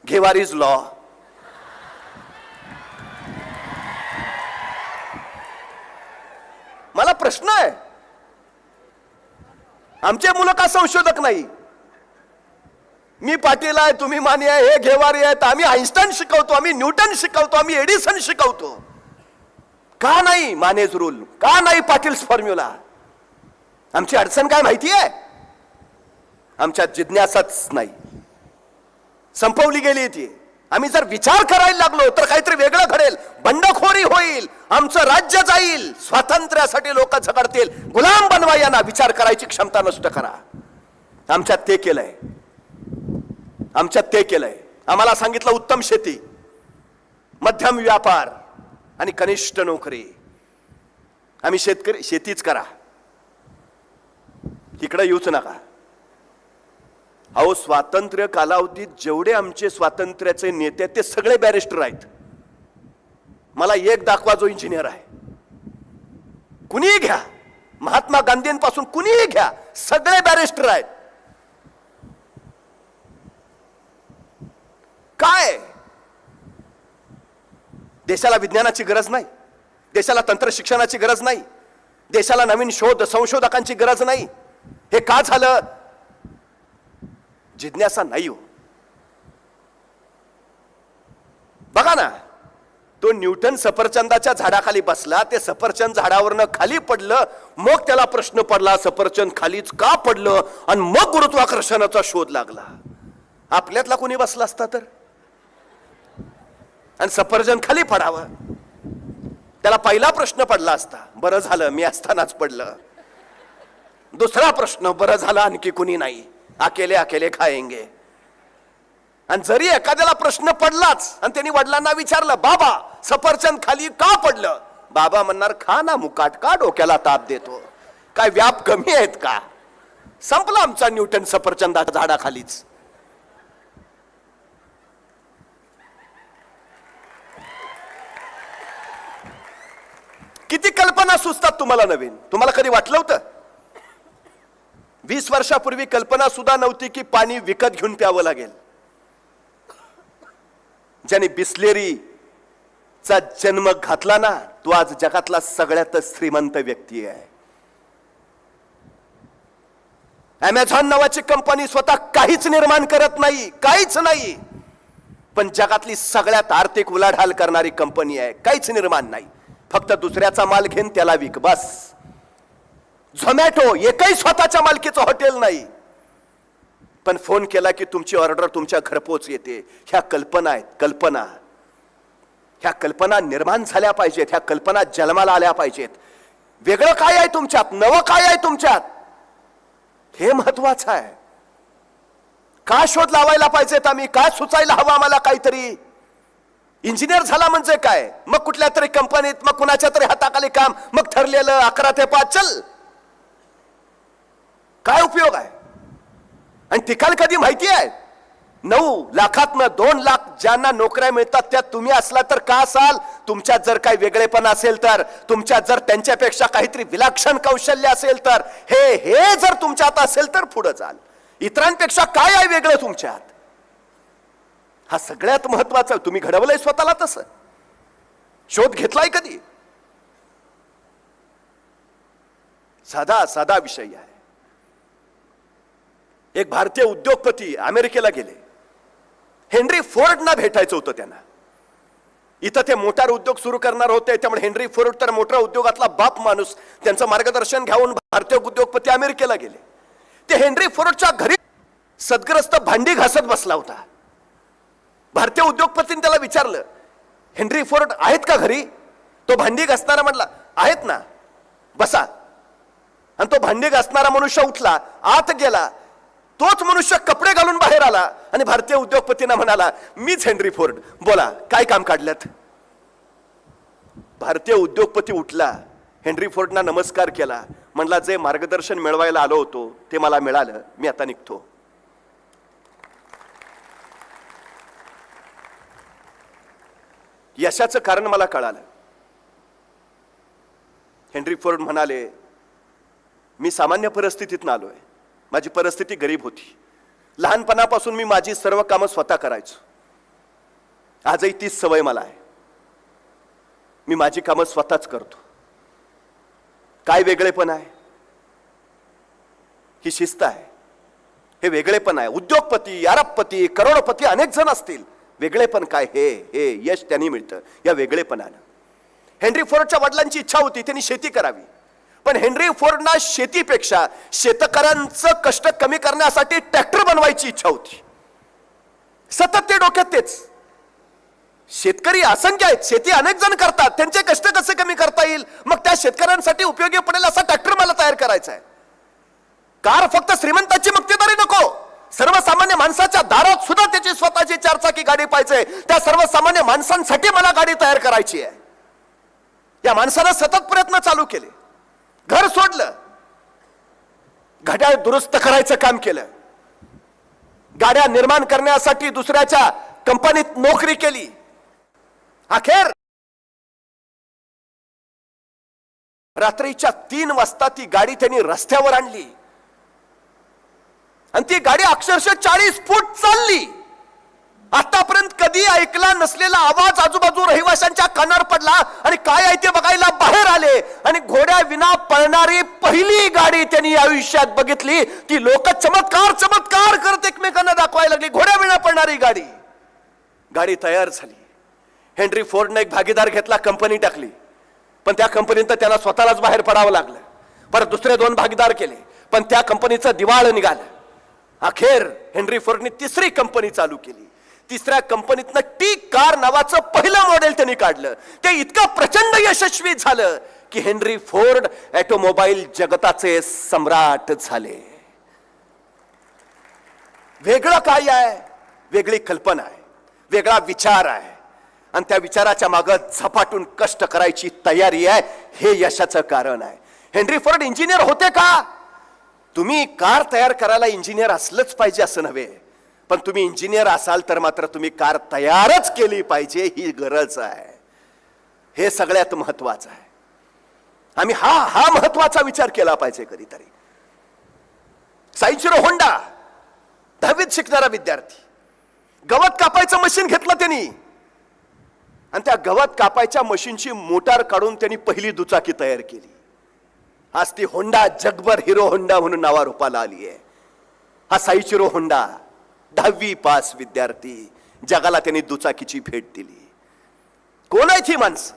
घेवारीज लॉ. मला प्रश्न आहे, आमचे मुलं का संशोधक नाही? मी पाटील आहे, तुम्ही माने आहे, हे घेवारी आहेत, आम्ही आईन्स्टाईन शिकवतो, आम्ही न्यूटन शिकवतो, आम्ही एडिसन शिकवतो. का नाही मानेज रूल, का नाही पाटील्स फॉर्म्युला? आमची अडचण काय माहिती आहे? आमच्या जिज्ञासाच नाही, संपवली गेली ती. आम्ही जर विचार करायला लागलो तर काहीतरी वेगळं घडेल, बंडखोरी होईल, आमचं राज्य जाईल, स्वातंत्र्यासाठी लोक झगडतील. गुलाम बनवा यांना, विचार करायची क्षमता नष्ट करा. आमच्यात ते केलंय, आमच्यात ते केलंय. आम्हाला सांगितलं उत्तम शेती, मध्यम व्यापार आणि कनिष्ठ नोकरी. आम्ही शेतकरी, शेतीच करा, इकडे येऊच नका. अहो, स्वातंत्र्य कालावधीत जेवढे आमचे स्वातंत्र्याचे नेते ते सगळे बॅरिस्टर आहेत. मला एक दाखवा जो इंजिनियर आहे. कुणीही घ्या, महात्मा गांधींपासून कुणीही घ्या, सगळे बॅरिस्टर आहेत. काय देशाला विज्ञानाची गरज नाही, देशाला तंत्र शिक्षणाची गरज नाही, देशाला नवीन शोध संशोधकांची गरज नाही. हे का झालं? जिज्ञासा नाही हो. बघा ना, तो न्यूटन सफरचंदाच्या झाडाखाली बसला, ते सफरचंद झाडावरनं खाली पडलं, मग त्याला प्रश्न पडला सफरचंद खालीच का पडलं, आणि मग गुरुत्वाकर्षणाचा शोध लागला. आपल्यातला कोणी बसला असता तर, आणि सफरचंद खाली पडावं, त्याला पहिला प्रश्न पडला असता, बरं झालं मी असतानाच पडलं. दुसरा प्रश्न, बरं झालं आणखी कुणी नाही, अकेले अकेले खाएंगे. आणि जरी एखाद्याला प्रश्न पडलाच आणि त्यांनी वडिलांना विचारलं, बाबा सफरचंद खाली का पडलं? बाबा म्हणणार, खा ना मुकाट, का डोक्याला ताप देतो, काय व्याप कमी आहेत का? संपला आमचा न्यूटन सफरचंदाच्या झाडाखालीच. किती कल्पना सुचतात तुम्हाला नवीन. तुम्हाला कधी वाटलं होतं? 20 वर्षापूर्वी कल्पना सुद्धा नव्हती की पाणी विकत घेऊन प्यावं लागेल. ज्याने बिस्लेरीचा जन्म घातला ना, तो आज जगातला सगळ्यात श्रीमंत व्यक्ती आहे. अमेझॉन नावाची कंपनी स्वतः काहीच निर्माण करत नाही, काहीच नाही, पण जगातली सगळ्यात आर्थिक उलाढाल करणारी कंपनी आहे. काहीच निर्माण नाही, फक्त दुसऱ्याचा माल घेऊन त्याला विक, बस. झोमॅटो एकही स्वतःच्या मालकीचं हॉटेल नाही, पण फोन केला की तुमची ऑर्डर तुमच्या घरपोच येते. ह्या कल्पना आहेत, कल्पना. ह्या कल्पना निर्माण झाल्या पाहिजेत, ह्या कल्पना जन्माला आल्या पाहिजेत. वेगळं काय आहे तुमच्यात, नवं काय आहे तुमच्यात, हे महत्वाचं आहे. का शोध लावायला पाहिजेत आम्ही, काय सुचायला हवं आम्हाला काहीतरी. इंजिनियर झाला म्हणजे काय, मग कुठल्या तरी कंपनीत, मग कुणाच्या तरी हाताखाली काम, मग ठरलेलं 11 ते 5 चल, काय उपयोग आहे? आणि ठिकाण कधी माहिती आहे? 9 लाखातनं 2 लाख ज्यांना नोकऱ्या मिळतात त्यात तुम्ही असला तर का असाल? तुमच्यात जर काही वेगळेपण असेल तर, तुमच्यात जर त्यांच्यापेक्षा काहीतरी विलक्षण कौशल्य असेल तर, हे जर तुमच्यात असेल तर पुढे चाल. इतरांपेक्षा काय आहे वेगळं तुमच्यात? हा सगळ्यात महत्वाचा. तुम्ही घडवलंय स्वतःला तसं? शोध घेतलाय कधी? साधा साधा विषय आहे. एक भारतीय उद्योगपती अमेरिकेला गेले. हेनरी फोर्डना भेटायचं होतं त्यांना. इथं ते मोटार उद्योग सुरू करणार होते, त्यामुळे हेनरी फोर्ड तर मोटार उद्योगातला बाप माणूस, त्यांचं मार्गदर्शन घेऊन भारतीय उद्योगपती अमेरिकेला गेले. ते हेनरी फोर्डच्या घरी सदग्रस्त भांडी घासत बसला होता. भारतीय उद्योगपतींनी त्याला विचारलं, हेनरी फोर्ड आहेत का घरी? तो भांडी घासणारा म्हटला, आहेत ना, बसा. आणि तो भांडी घासणारा मनुष्य उठला, आत गेला. तोच मनुष्य कपडे घालून बाहेर आला आणि भारतीय उद्योगपतींना म्हणाला, मीच हेनरी फोर्ड, बोला काय काम काढल्यात? भारतीय उद्योगपती उठला, हेनरी फोर्डना नमस्कार केला, म्हणला, जे मार्गदर्शन मिळवायला आलो होतो ते मला मिळालं, मी आता निघतो. यशाचं कारण मला कळालं. हेनरी फोर्ड म्हणाले, मी सामान्य परिस्थितीतून आलोय, माझी परिस्थिती गरीब होती. लहानपणापासून मी माझी सर्व कामं स्वतः करायचो. आजही तीच सवय मला आहे. मी माझी कामं स्वतःच करतो. काय वेगळेपण आहे? ही शिस्त आहे, हे वेगळेपण आहे. उद्योगपती, अरबपती, करोडपती अनेक जण असतील, वेगळेपण काय? हे यश त्यांनी मिळतं या वेगळेपणानं. हेनरी फोर्डच्या वडिलांची इच्छा होती त्यांनी शेती करावी, पण हेनरी फोर्डना शेतीपेक्षा शेतकऱ्यांचं कष्ट कमी करण्यासाठी ट्रॅक्टर बनवायची इच्छा होती. सतत ते डोक्यात तेच. शेतकरी असंख्य आहेत, शेती अनेक जण करतात, त्यांचे कष्ट कसे कमी करता येईल, मग त्या शेतकऱ्यांसाठी उपयोगी पडेल असा ट्रॅक्टर मला तयार करायचा आहे. कार फक्त श्रीमंताची मक्तेदारी नको, सर्वसामान्य माणसाच्या दारात सुद्धा त्याची स्वतःची चारचाकी गाडी पाहिजे. त्या सर्वसामान्य माणसांसाठी मला गाडी तयार करायची आहे. या माणसानं सतत प्रयत्न चालू केले. घर सोडलं, घड्याळ दुरुस्त करायचं काम केलं, गाड्या निर्माण करण्यासाठी दुसऱ्याच्या कंपनीत नोकरी केली. अखेर रात्रीच्या 3 वाजता ती गाडी त्यांनी रस्त्यावर आणली आणि ती गाडी अक्षरशः 40 फूट चालली. आतापर्यंत कधी ऐकला नसलेला आवाज आजूबाजू रहिवाशांच्या कानावर पडला आणि काय आहे ते बघायला बाहेर आले आणि घोड्या विना पळणारी पहिली गाडी त्यांनी आयुष्यात बघितली. ती लोक चमत्कार चमत्कार करत एकमेकांना दाखवायला लागली. घोड्या विना पळणारी गाडी. गाडी तयार झाली. हेनरी फोर्डने एक भागीदार घेतला, कंपनी टाकली, पण त्या कंपनीत त्याला स्वतःलाच बाहेर पडावं लागलं. परत दुसरे 2 भागीदार केले, पण त्या कंपनीचं दिवाळ निघालं. अखेर हेनरी फोर्डने 3री कंपनी चालू केली. 3ऱ्या कंपनीतनं टी कार नावाचं पहिलं मॉडेल त्यांनी काढलं. ते इतकं प्रचंड यशस्वी झालं की हेनरी फोर्ड ऑटोमोबाईल जगताचे सम्राट झाले. वेगळं काय आहे? वेगळी कल्पना आहे, वेगळा विचार आहे आणि त्या विचाराच्या मागे झपाटून कष्ट करायची तयारी आहे. हे यशाचं कारण आहे. हेनरी फोर्ड इंजिनियर होते का? तुम्ही कार तयार करायला इंजिनियर असलंच पाहिजे असं नव्हे, पण तुम्ही इंजिनियर असाल तर मात्र तुम्ही कार तयारच केली पाहिजे, ही गरज आहे. हे सगळ्यात महत्वाचं आहे. आम्ही हा महत्वाचा विचार केला पाहिजे कधीतरी. साइचिरो होंडा 10वीत शिकणारा विद्यार्थी, गवत कापायचं मशीन घेतलं त्यांनी आणि त्या गवत कापायच्या मशीनची मोटार काढून त्यांनी पहिली दुचाकी तयार केली. आज ती होंडा जगभर हिरो होंडा म्हणून नावारूपाला आली आहे. हा साइचिरो होंडा 10वी पास विद्यार्थी, जगाला त्यांनी दुचाकीची भेट दिली. कोण आहेत ही माणसं?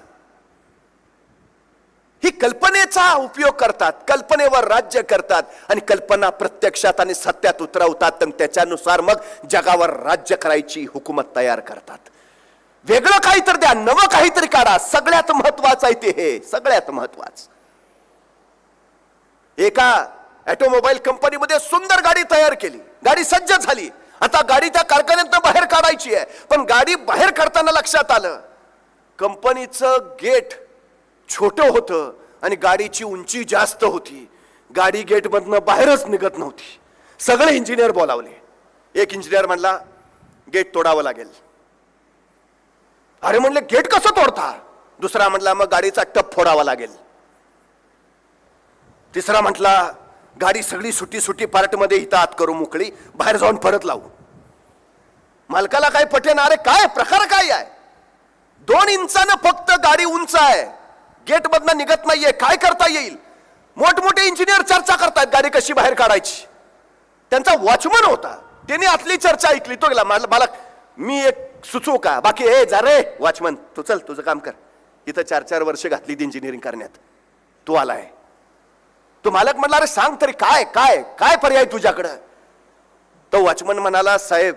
ही कल्पनेचा उपयोग करतात, कल्पनेवर राज्य करतात आणि कल्पना प्रत्यक्षात आणि सत्यात उतरवतात आणि त्याच्यानुसार मग जगावर राज्य करायची हुकूमत तयार करतात. वेगळं काहीतरी द्या, नवं काहीतरी काढा. सगळ्यात महत्वाचं आहे ते हे, सगळ्यात महत्वाचं. एका ऑटोमोबाईल कंपनीमध्ये सुंदर गाडी तयार केली, गाडी सज्ज झाली. आता गाडी त्या कारखान्यातून बाहेर काढायची आहे, पण गाडी बाहेर काढताना लक्षात आलं कंपनीचं गेट छोटं होतं आणि गाडीची उंची जास्त होती. गाडी गेट मधनं बाहेरच निघत नव्हती. सगळे इंजिनियर बोलावले. एक इंजिनियर म्हणला गेट तोडावं लागेल. अरे म्हणले गेट कसं तोडता? दुसरा म्हटला मग गाडीचा टप फोडावा लागेल. तिसरा म्हटला गाडी सगळी सुटी सुटी पार्ट मध्ये इथं आत करू, मोकळी, बाहेर जाऊन परत लावू. मालकाला काय पटेना. अरे काय प्रकार काय आहे? 2 इंचानं फक्त गाडी उंच आहे, गेट मधनं निघत नाहीये, काय करता येईल? मोठमोठे इंजिनियर चर्चा करतात गाडी कशी बाहेर काढायची. त्यांचा वॉचमन होता, त्याने आतली चर्चा ऐकली. तो गेला, मला मी एक सुचवू का? बाकी हे जा रे वॉचमन, तू चल तुझं काम कर. इथं 4-4 वर्ष घातली इंजिनिअरिंग करण्यात, तू आलाय. तो मालक म्हणला, अरे सांग तरी काय काय काय पर्याय तुझ्याकडं. तो वॉचमन म्हणाला, साहेब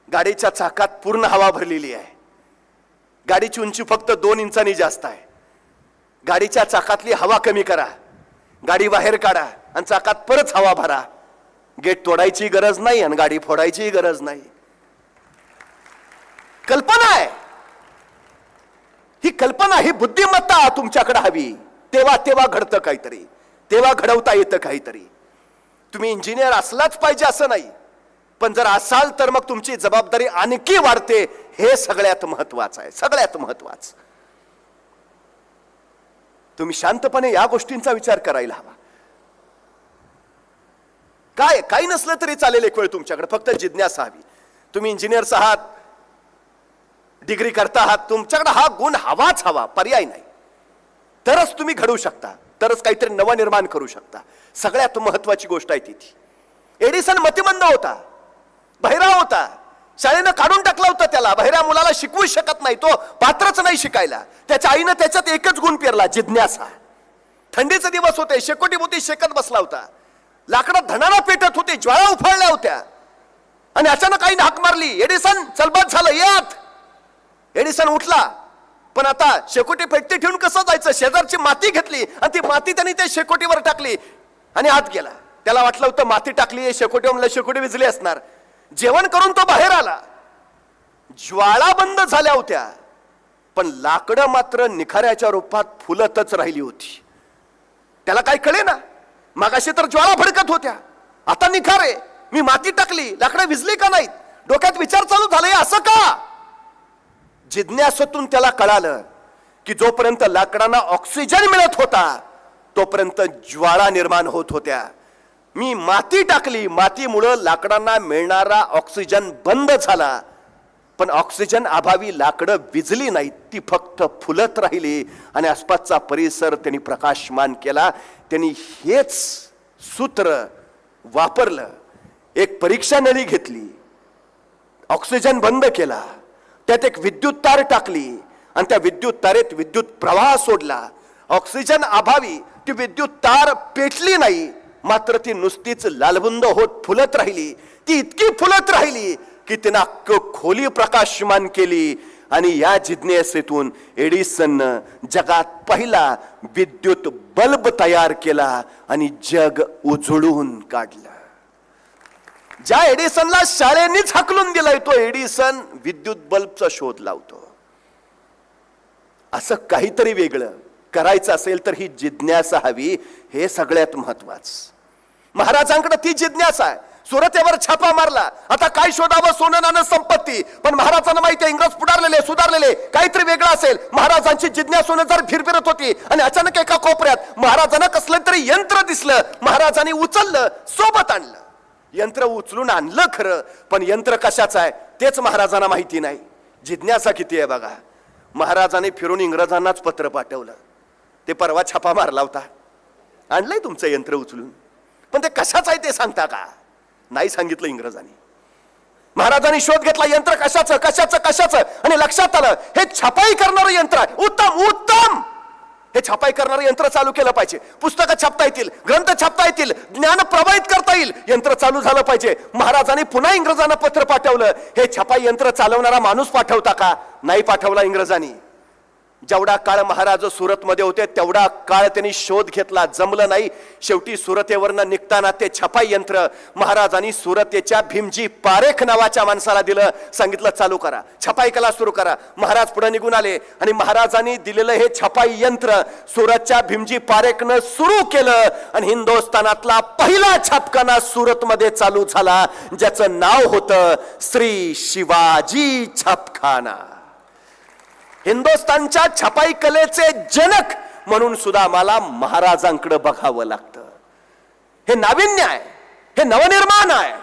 गाडीच्या चाकात पूर्ण हवा भरलेली आहे, गाडीची उंची फक्त 2 इंचांनी जास्त आहे, गाडीच्या चाकातली हवा कमी करा, गाडी बाहेर काढा आणि चाकात परत हवा भरा. गेट तोडायची गरज नाही आणि गाडी फोडायची गरज नाही. कल्पना आहे ही, कल्पना ही बुद्धिमत्ता तुमच्याकडे हवी. तेव्हा तेव्हा घडतं काहीतरी, तेव्हा घडवता येतं काहीतरी. तुम्ही इंजिनियर असलाच पाहिजे असं नाही, पण जर असाल तर मग तुमची जबाबदारी आणखी वाढते. हे सगळ्यात महत्वाचं आहे, सगळ्यात महत्वाचं. तुम्ही शांतपणे या गोष्टींचा विचार करायला हवा. काय काही नसलं तरी चालेल एक वेळ तुमच्याकडे, फक्त जिज्ञासा हवी. तुम्ही इंजिनियर्स आहात, डिग्री करता आहात, तुमच्याकडे हा गुण हवाच हवा, पर्याय नाही. तरच तुम्ही घडवू शकता, तरच काहीतरी नवनिर्माण करू शकता. सगळ्यात महत्वाची गोष्ट आहे ती. एडिसन मतिमंद होता, बहिरा होता, शाळेनं काढून टाकलं होतं त्याला. बहिऱ्या मुलाला शिकवू शकत नाही, तो पात्रच नाही शिकायला. त्याच्या आईनं त्याच्यात एकच गुण पेरला, जिज्ञासा. थंडीचे दिवस होते, शेकोटीभोवती शेकत बसला होता, लाकडं धनाला पेटत होते, ज्वाळा उफाळल्या होत्या, आणि अचानक आईने हाक मारली, एडिसन चल बस झालं यात. एडिसन उठला, पण आता शेकोटी पेटती ठेवून कसं जायचं. शेजारची माती घेतली आणि ती माती त्यांनी त्या शेकोटीवर टाकली आणि आत गेला. त्याला वाटलं होतं माती टाकली शेकोटी, म्हणलं शेकोटी विजली असणार. जेवण करून तो बाहेर आला, ज्वाळा बंद झाल्या होत्या, पण लाकडं मात्र निखाऱ्याच्या रूपात फुलतच राहिली होती. त्याला काय कळे ना, मागाशी तर ज्वाळा भडकत होत्या, आता निखारे. मी माती टाकली, लाकडं विजली का नाहीत. डोक्यात विचार चालू झाले, असं का. जिज्ञासेतून त्याला कळालं की जोपर्यंत लाकडांना ऑक्सिजन मिळत होता तोपर्यंत ज्वाळा निर्माण होत होत्या. मी माती टाकली, मातीमुळे लाकडांना मिळणारा ऑक्सिजन बंद झाला, पण ऑक्सिजन अभावी लाकडं विजली नाहीत, ती फक्त फुलत राहिली आणि आसपासचा परिसर त्यांनी प्रकाशमान केला. त्यांनी हेच सूत्र वापरलं. एक परीक्षा नळी घेतली, ऑक्सिजन बंद केला, त्यात एक विद्युत तार टाकली आणि त्या विद्युत तारेत विद्युत प्रवाह सोडला. ऑक्सिजन अभावी ती विद्युत तार पेटली नाही, मात्र ती नुसतीच लालबुंद होत फुलत राहिली. ती इतकी फुलत राहिली की तिनं अख्खं खोली प्रकाशमान केली. आणि या जिज्ञासेतून एडिसननं जगात पहिला विद्युत बल्ब तयार केला आणि जग उजळून काढलं. ज्या एडिसनला शाळेनीच हाकलून दिलाय तो एडिसन विद्युत बल्बचा शोध लावतो. असं काहीतरी वेगळं करायचं असेल तर ही जिज्ञासा हवी, हे सगळ्यात महत्वाचं. महाराजांकडे ती जिज्ञासा आहे. सुरतेवर छापा मारला, आता काय शोधावं, सोनं नाणं संपत्ती. पण महाराजांना माहिती आहे इंग्रज पुढारलेले सुधारलेले, काहीतरी वेगळं असेल. महाराजांची जिज्ञासून जर फिरफिरत होती आणि अचानक एका कोपऱ्यात महाराजांना कसलं तरी यंत्र दिसलं. महाराजांनी उचललं, सोबत आणलं. यंत्र उचलून आणलं खरं, पण यंत्र कशाचं आहे तेच महाराजांना माहिती नाही. जिज्ञासा किती आहे बघा. महाराजांनी फिरून इंग्रजांनाच पत्र पाठवलं, ते परवा छापा मारला होता, आणलंय तुमचं यंत्र उचलून, पण ते कशाचं आहे ते सांगता का. नाही सांगितलं इंग्रजांनी. महाराजांनी शोध घेतला, यंत्र कशाचं कशाचं कशाचं, आणि लक्षात आलं हे छापाई करणारं यंत्र आहे. उत्तम उत्तम, हे छापाई करणारं यंत्र चालू केलं पाहिजे. पुस्तकं छापता येतील, ग्रंथ छापता येतील, ज्ञान प्रवाहित करता येईल, यंत्र चालू झालं पाहिजे. महाराजांनी पुन्हा इंग्रजांना पत्र पाठवलं, हे छापाई यंत्र चालवणारा माणूस पाठवता का. नाही पाठवला इंग्रजांनी. जेवढा काळ महाराज सुरतमध्ये होते तेवढा काळ त्यांनी शोध घेतला, जमलं नाही. शेवटी सुरतेवरनं निघताना ते छपाई यंत्र महाराजांनी सुरतेच्या भीमजी पारेख नावाच्या माणसाला दिलं. सांगितलं चालू करा, छपाई कला सुरू करा. महाराज पुढे निघून आले आणि महाराजांनी दिलेलं हे छपाई यंत्र सुरतच्या भीमजी पारेखनं सुरू केलं आणि हिंदुस्थानातला पहिला छापखाना सुरतमध्ये चालू झाला, ज्याचं नाव होतं श्री शिवाजी छापखाना. हिंदुस्थानच्या छपाई कलेचे जनक म्हणून सुद्धा मला महाराजांकडे बघावं लागतं. हे नाविन्य आहे, हे नवनिर्माण आहे,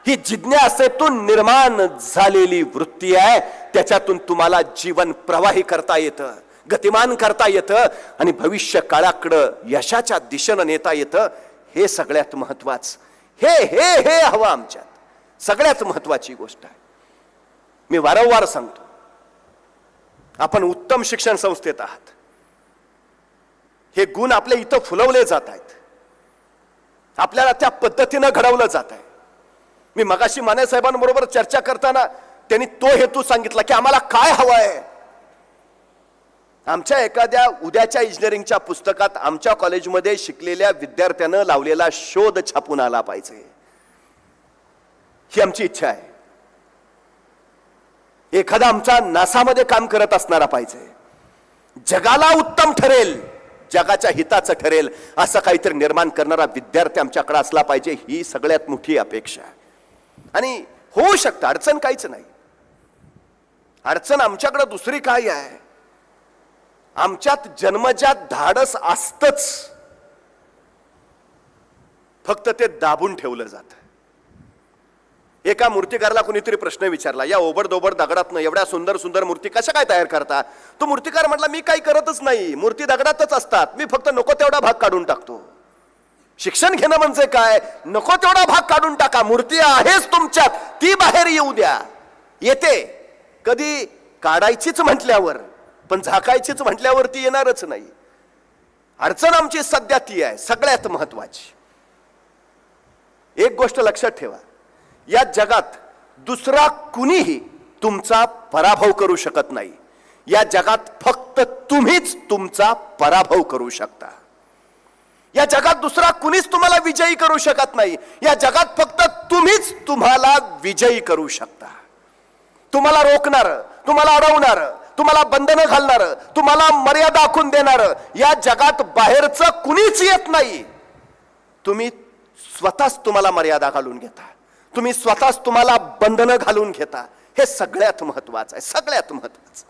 ही जिज्ञासेतून निर्माण झालेली वृत्ती आहे. त्याच्यातून तुम्हाला जीवन प्रवाही करता येतं, गतिमान करता येतं आणि भविष्य काळाकडं यशाच्या दिशेनं नेता येतं. हे सगळ्यात महत्वाचं, हे हे हे हवं आमच्यात, सगळ्यात महत्वाची गोष्ट आहे. मी वारंवार सांगतो, आपण उत्तम शिक्षण संस्थेत आहात, हे गुण आपल्या इथं फुलवले जात आहेत. आपल्याला त्या पद्धतीनं घडवलं जात आहे. मी मगाशी माने साहेबांबरोबर चर्चा करताना त्यांनी तो हेतू सांगितला की आम्हाला काय हवं आहे. आमच्या एखाद्या उद्याच्या इंजिनिअरिंगच्या पुस्तकात आमच्या कॉलेजमध्ये शिकलेल्या विद्यार्थ्यानं लावलेला शोध छापून आला पाहिजे, ही आमची इच्छा आहे. एखादा आमचा नासामध्ये काम करत असणारा पाहिजे, जगाला उत्तम ठरेल, जगाच्या हिताचं ठरेल असं काहीतरी निर्माण करणारा विद्यार्थी आमच्याकडे असला पाहिजे, ही सगळ्यात मोठी अपेक्षा. आणि होऊ शकतं, अडचण काहीच नाही. अडचण आमच्याकडे दुसरी काय आहे, आमच्यात जन्मजात धाडस असतच, फक्त ते दाबून ठेवलं जातं. एका मूर्तिकाराला कोणीतरी प्रश्न विचारला, या ओबडदोबड दगडातनं एवढ्या सुंदर सुंदर मूर्ती कशा काय तयार करता? तो मूर्तिकार म्हटला, मी काही करतच नाही, मूर्ती दगडातच असतात, मी फक्त नको तेवढा भाग काढून टाकतो. शिक्षण घेणं म्हणजे काय? नको तेवढा भाग काढून टाका, मूर्ती आहेच तुमच्यात, ती बाहेर येऊ द्या. येते कधी काढायचीच म्हटल्यावर, पण झाकायचीच म्हटल्यावर ती येणारच नाही. अडचण आमची सध्या ती आहे सगळ्यात महत्वाची. एक गोष्ट लक्षात ठेवा, या जगात दुसरा कुणीही तुमचा पराभव करू शकत नाही. या जगात फक्त तुम्हीच तुमचा पराभव करू शकता. या जगात दुसरा कुणीच तुम्हाला विजयी करू शकत नाही. या जगात फक्त तुम्हीच तुम्हाला विजयी करू शकता. तुम्हाला रोखणार, तुम्हाला अडवणार, तुम्हाला बंधनं घालणार, तुम्हाला मर्यादा आखून देणार या जगात बाहेरचं कुणीच येत नाही. तुम्ही स्वतःच तुम्हाला मर्यादा घालून घेता, तुम्ही स्वतःच तुम्हाला बंधनं घालून घेता. हे सगळ्यात महत्वाचं आहे, सगळ्यात महत्वाचं.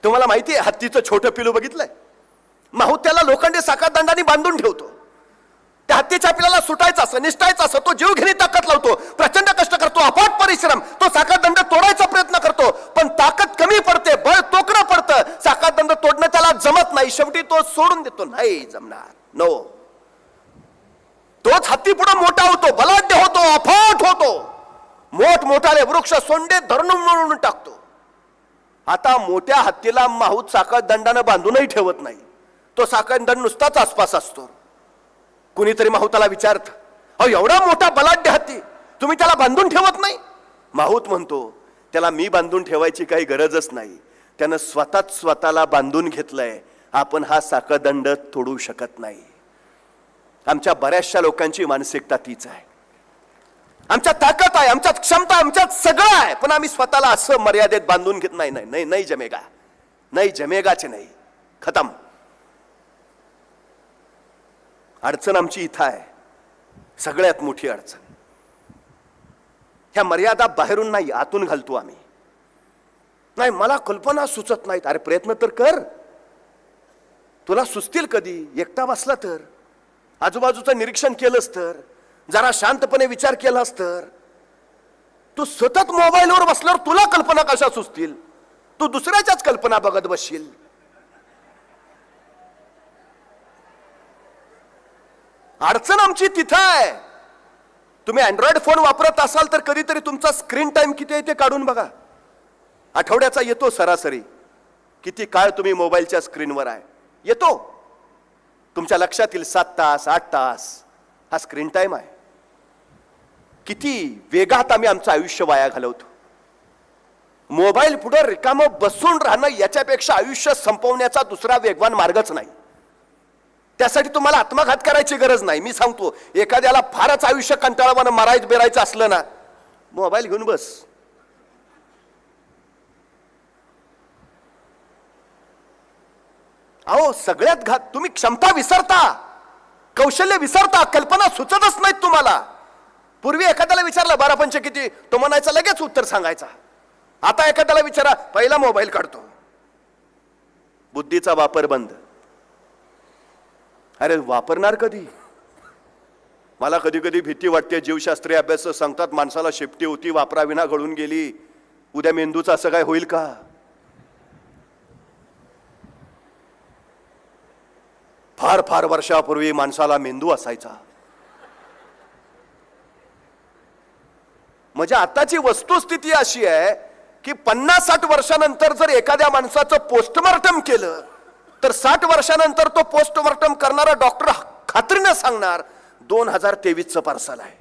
तुम्हाला माहिती आहे, हत्तीचं छोटं पिलू बघितलंय? माहू त्याला लोखंडी साखळदंडाने बांधून ठेवतो. त्या हत्तीच्या पिलाला सुटायचं असं, निष्ठायचं असं, तो जीवघेणी ताकद लावतो, प्रचंड कष्ट करतो, अफाट परिश्रम, तो साखळदंड तोडायचा प्रयत्न करतो, पण ताकद कमी पडते, बळ तोकडं पडतं, साखळदंड तोडणं त्याला जमत नाही, शेवटी तो सोडून देतो. नाही जमणार, नो. तोच हत्ती पुढे मोठा होतो, बलाढ्य होतो, अफाट होतो, मोठमोठाले वृक्ष सोंडे धरून टाकतो. आता मोठ्या हत्तीला माहूत साखळदंडानं बांधूनही ठेवत नाही, तो साखळदंड नुसताच आसपास असतो. कुणीतरी माहूताला विचारत, अहो एवढा मोठा बलाढ्य हत्ती तुम्ही त्याला बांधून ठेवत नाही? माहूत म्हणतो, त्याला मी बांधून ठेवायची काही गरजच नाही, त्यानं स्वतःच स्वतःला बांधून घेतलंय, आपण हा साखळदंड तोडू शकत नाही. आमच्या बऱ्याचशा लोकांची मानसिकता तीच आहे. आमच्यात ताकद आहे, आमच्यात क्षमता, आमच्यात सगळं आहे, पण आम्ही स्वतःला असं मर्यादेत बांधून घेत नाही. नाही नाही नाही जमेगा, नाही जमेगाचे नाही, खतम. अडचण आमची इथं आहे, सगळ्यात मोठी अडचण. ह्या मर्यादा बाहेरून नाही, आतून घालतो आम्ही. नाही मला कल्पना सुचत नाहीत. अरे प्रयत्न तर कर, तुला सुचतील कधी. एकटा बसला तर, आजूबाजूचं निरीक्षण केलंस तर, जरा शांतपणे विचार केलास तर. तू सतत मोबाईलवर बसल्यावर तुला कल्पना कशा सुचतील? तू दुसऱ्याच्याच कल्पना बघत बसशील. अडचण आमची तिथं आहे. तुम्ही अँड्रॉइड फोन वापरत असाल तर कधीतरी तुमचा स्क्रीन टाइम किती आहे ते काढून बघा. आठवड्याचा येतो सरासरी, किती काळ तुम्ही मोबाईलच्या स्क्रीनवर आहे येतो. तुमच्या लक्षात येईल 7 तास 8 तास हा स्क्रीन टाइम आहे. किती वेगात आम्ही आमचं आयुष्य वाया घालवतो. मोबाईल पुढे रिकामं बसून राहणं याच्यापेक्षा आयुष्य संपवण्याचा दुसरा वेगवान मार्गच नाही. त्यासाठी तुम्हाला आत्मघात करायची गरज नाही. मी सांगतो, एखाद्याला फारच आयुष्य कंटाळवानं मारायचं बेरायचं असलं ना, मोबाईल घेऊन बस. अहो सगळ्यात घात, तुम्ही क्षमता विसरता, कौशल्य विसरता, कल्पना सुचतच नाहीत तुम्हाला. पूर्वी एखाद्याला विचारलं 12 पंचे किती, तो म्हणायचा लगेच उत्तर सांगायचा. आता एखाद्याला विचारा, पहिला मोबाईल काढतो, बुद्धीचा वापर बंद. अरे वापरणार कधी? मला कधी कधी भीती वाटते. जीवशास्त्रीय अभ्यास सांगतात माणसाला शेपटी होती, वापराविना गळून गेली. उद्या मेंदूचं असं काय होईल का? फार फार वर्षापूर्वी माणसाला मेंदू असायचा. म्हणजे आताची वस्तुस्थिती अशी आहे की 50-60 वर्षानंतर जर एखाद्या माणसाचं पोस्टमार्टम केलं तर 60 वर्षानंतर तो पोस्टमार्टम करणारा डॉक्टर खात्रीनं सांगणार 2023चं पार्सल आहे.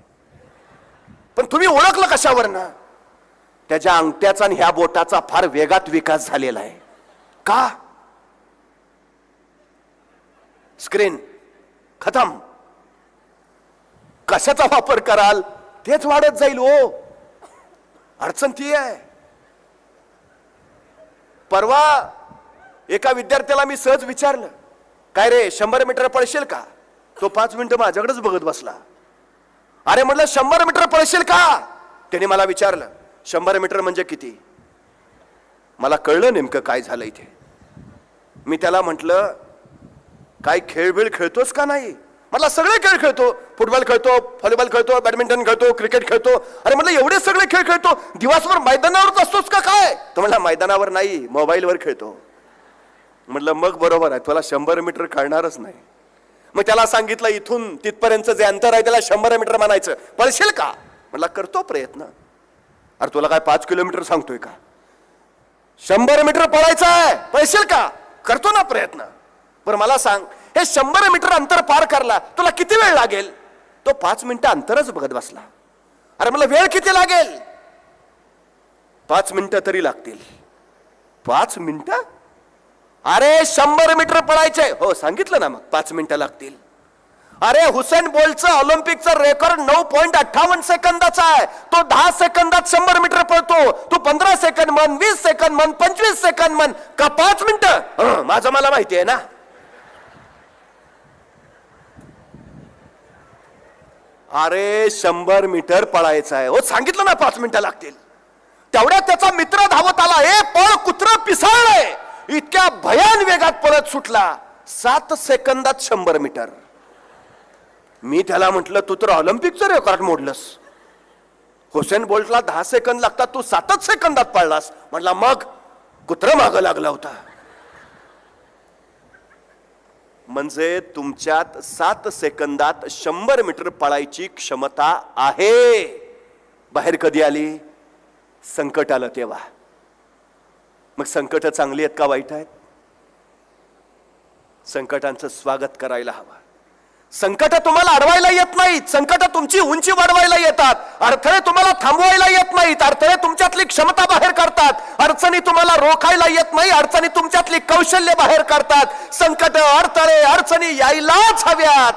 पण तुम्ही ओळखलं कशावरनं? त्याच्या अंगठ्याचा आणि ह्या बोटाचा फार वेगात विकास झालेला आहे. का? स्क्रीन खतम. कशाचा वापर कराल तेच वाढत जाईल. हो, अडचण ती आहे. परवा एका विद्यार्थ्याला मी सहज विचारलं, काय रे 100 मीटर पळशील का? तो 5 मिनिटं माझ्याकडेच बघत बसला. अरे म्हटलं 100 मीटर पळशील का? त्याने मला विचारलं 100 मीटर म्हणजे किती? मला कळलं नेमकं काय झालं इथे. मी त्याला म्हटलं, काय खेळबिळ खेळतोस का नाही? म्हटलं सगळे खेळ खेळतो, फुटबॉल खेळतो, व्हॉलीबॉल खेळतो, बॅडमिंटन खेळतो, क्रिकेट खेळतो. अरे म्हटलं एवढे सगळे खेळ खेळतो, दिवसभर मैदानावरच असतोस का काय? तर म्हटलं मैदानावर नाही, मोबाईलवर खेळतो. म्हटलं मग बरोबर आहे, तुला 100 मीटर कळणारच नाही. मग त्याला सांगितलं इथून तिथपर्यंत जे अंतर आहे त्याला 100 मीटर म्हणायचं. पळशील का? म्हटलं करतो प्रयत्न. अरे तुला काय 5 किलोमीटर सांगतोय का? 100 मीटर पळायचं आहे, पळशील का? करतो ना प्रयत्न. बरं मला सांग, हे 100 मीटर अंतर पार करला तुला किती वेळ लागेल? तो 5 मिनिटं अंतरच बघत बसला. अरे मला वेळ किती लागेल? 5 मिनिटं तरी लागतील. 5 मिनिटं? अरे 100 मीटर पळायचंय. हो सांगितलं ना, मग 5 मिनिटं लागतील. अरे हुसेन बोल्टचं ऑलिम्पिकचं रेकॉर्ड 9.58 सेकंदाचा आहे. तो 10 सेकंदात 100 मीटर पळतो. तू 15 सेकंद म्हण, 20 सेकंद म्हण, 25 सेकंद म्हण, का 5 मिनिटं? माझं मला माहिती आहे ना. अरे 100 मीटर पळायचं आहे. हो सांगितलं ना 5 मिनिटं लागतील. तेवढ्यात त्याचा मित्र धावत आला. ए पळ कुत्र पिसाळलंय. इतक्या भयान वेगात पळत सुटला. 7 सेकंदात 100 मीटर. मी त्याला म्हटलं तू तर ऑलिम्पिकचं रेकॉर्ड मोडलंस. हुसेन बोल्टला 10 सेकंद लागतात, तू 7 सेकंदात पळलास. म्हटला मग कुत्र मागं लागला होता. म्हणजे तुमच्यात 7 सेकंदात 100 मीटर पळायची क्षमता आहे. बाहेर कधी आली? संकट आलं तेव्हा. मग संकट चांगली आहेत का वाईट आहेत? संकटांचं स्वागत करायला हवं. संकट तुम्हाला अडवायला येत नाहीत, संकट तुमची उंची वाढवायला येतात. अडथळे तुम्हाला थांबवायला येत नाहीत, अडथळे तुमच्यातली क्षमता बाहेर काढतात. अडचणी तुम्हाला रोखायला येत नाही, अडचणी तुमच्यातली कौशल्य बाहेर काढतात. संकट, अडथळे, अडचणी यायलाच हव्यात,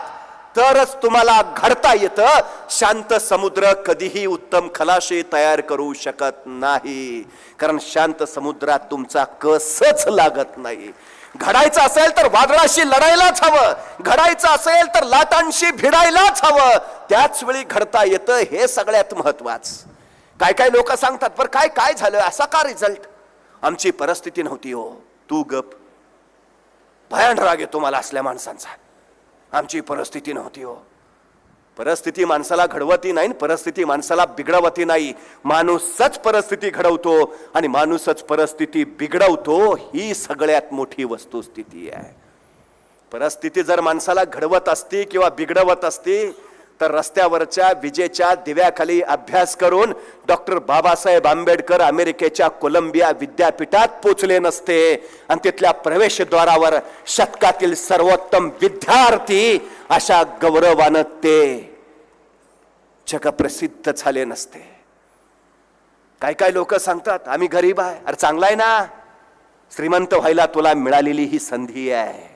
तरच तुम्हाला घडता येतं. शांत समुद्र कधीही उत्तम खलाशी तयार करू शकत नाही, कारण शांत समुद्रात तुमचा कसच लागत नाही. घडायचं असेल तर वादळाशी लढायलाच हवं, घडायचं असेल तर लाटांशी भिडायलाच हवं, त्याच वेळी घडता येतं. हे सगळ्यात महत्वाचं. काय काय लोक सांगतात, पर काय काय झालं, असा का रिझल्ट? आमची परिस्थिती नव्हती. हो तू गप. भयान राग येतो मला असल्या माणसांचा. आमची परिस्थिती नव्हती. हो परिस्थिती माणसाला घडवती नाही, परिस्थिती माणसाला बिघडवती नाही. माणूसच परिस्थिती घडवतो आणि माणूसच परिस्थिती बिघडवतो. ही सगळ्यात मोठी वस्तुस्थिती आहे. परिस्थिती जर माणसाला घडवत असती किंवा बिघडवत असती तर रस्त्यावरच्या विजेच्या दिव्याखाली अभ्यास करून डॉक्टर बाबासाहेब आंबेडकर अमेरिकेच्या कोलंबिया विद्यापीठात पोचले नसते आणि तिथल्या प्रवेशद्वारावर शतकातील सर्वोत्तम विद्यार्थी अशा गौरवानं ते जगप्रसिद्ध झाले नसते. काय काय लोक सांगतात आम्ही गरीब आहे. अरे चांगला आहे ना, श्रीमंत व्हायला तुला मिळालेली ही संधी आहे.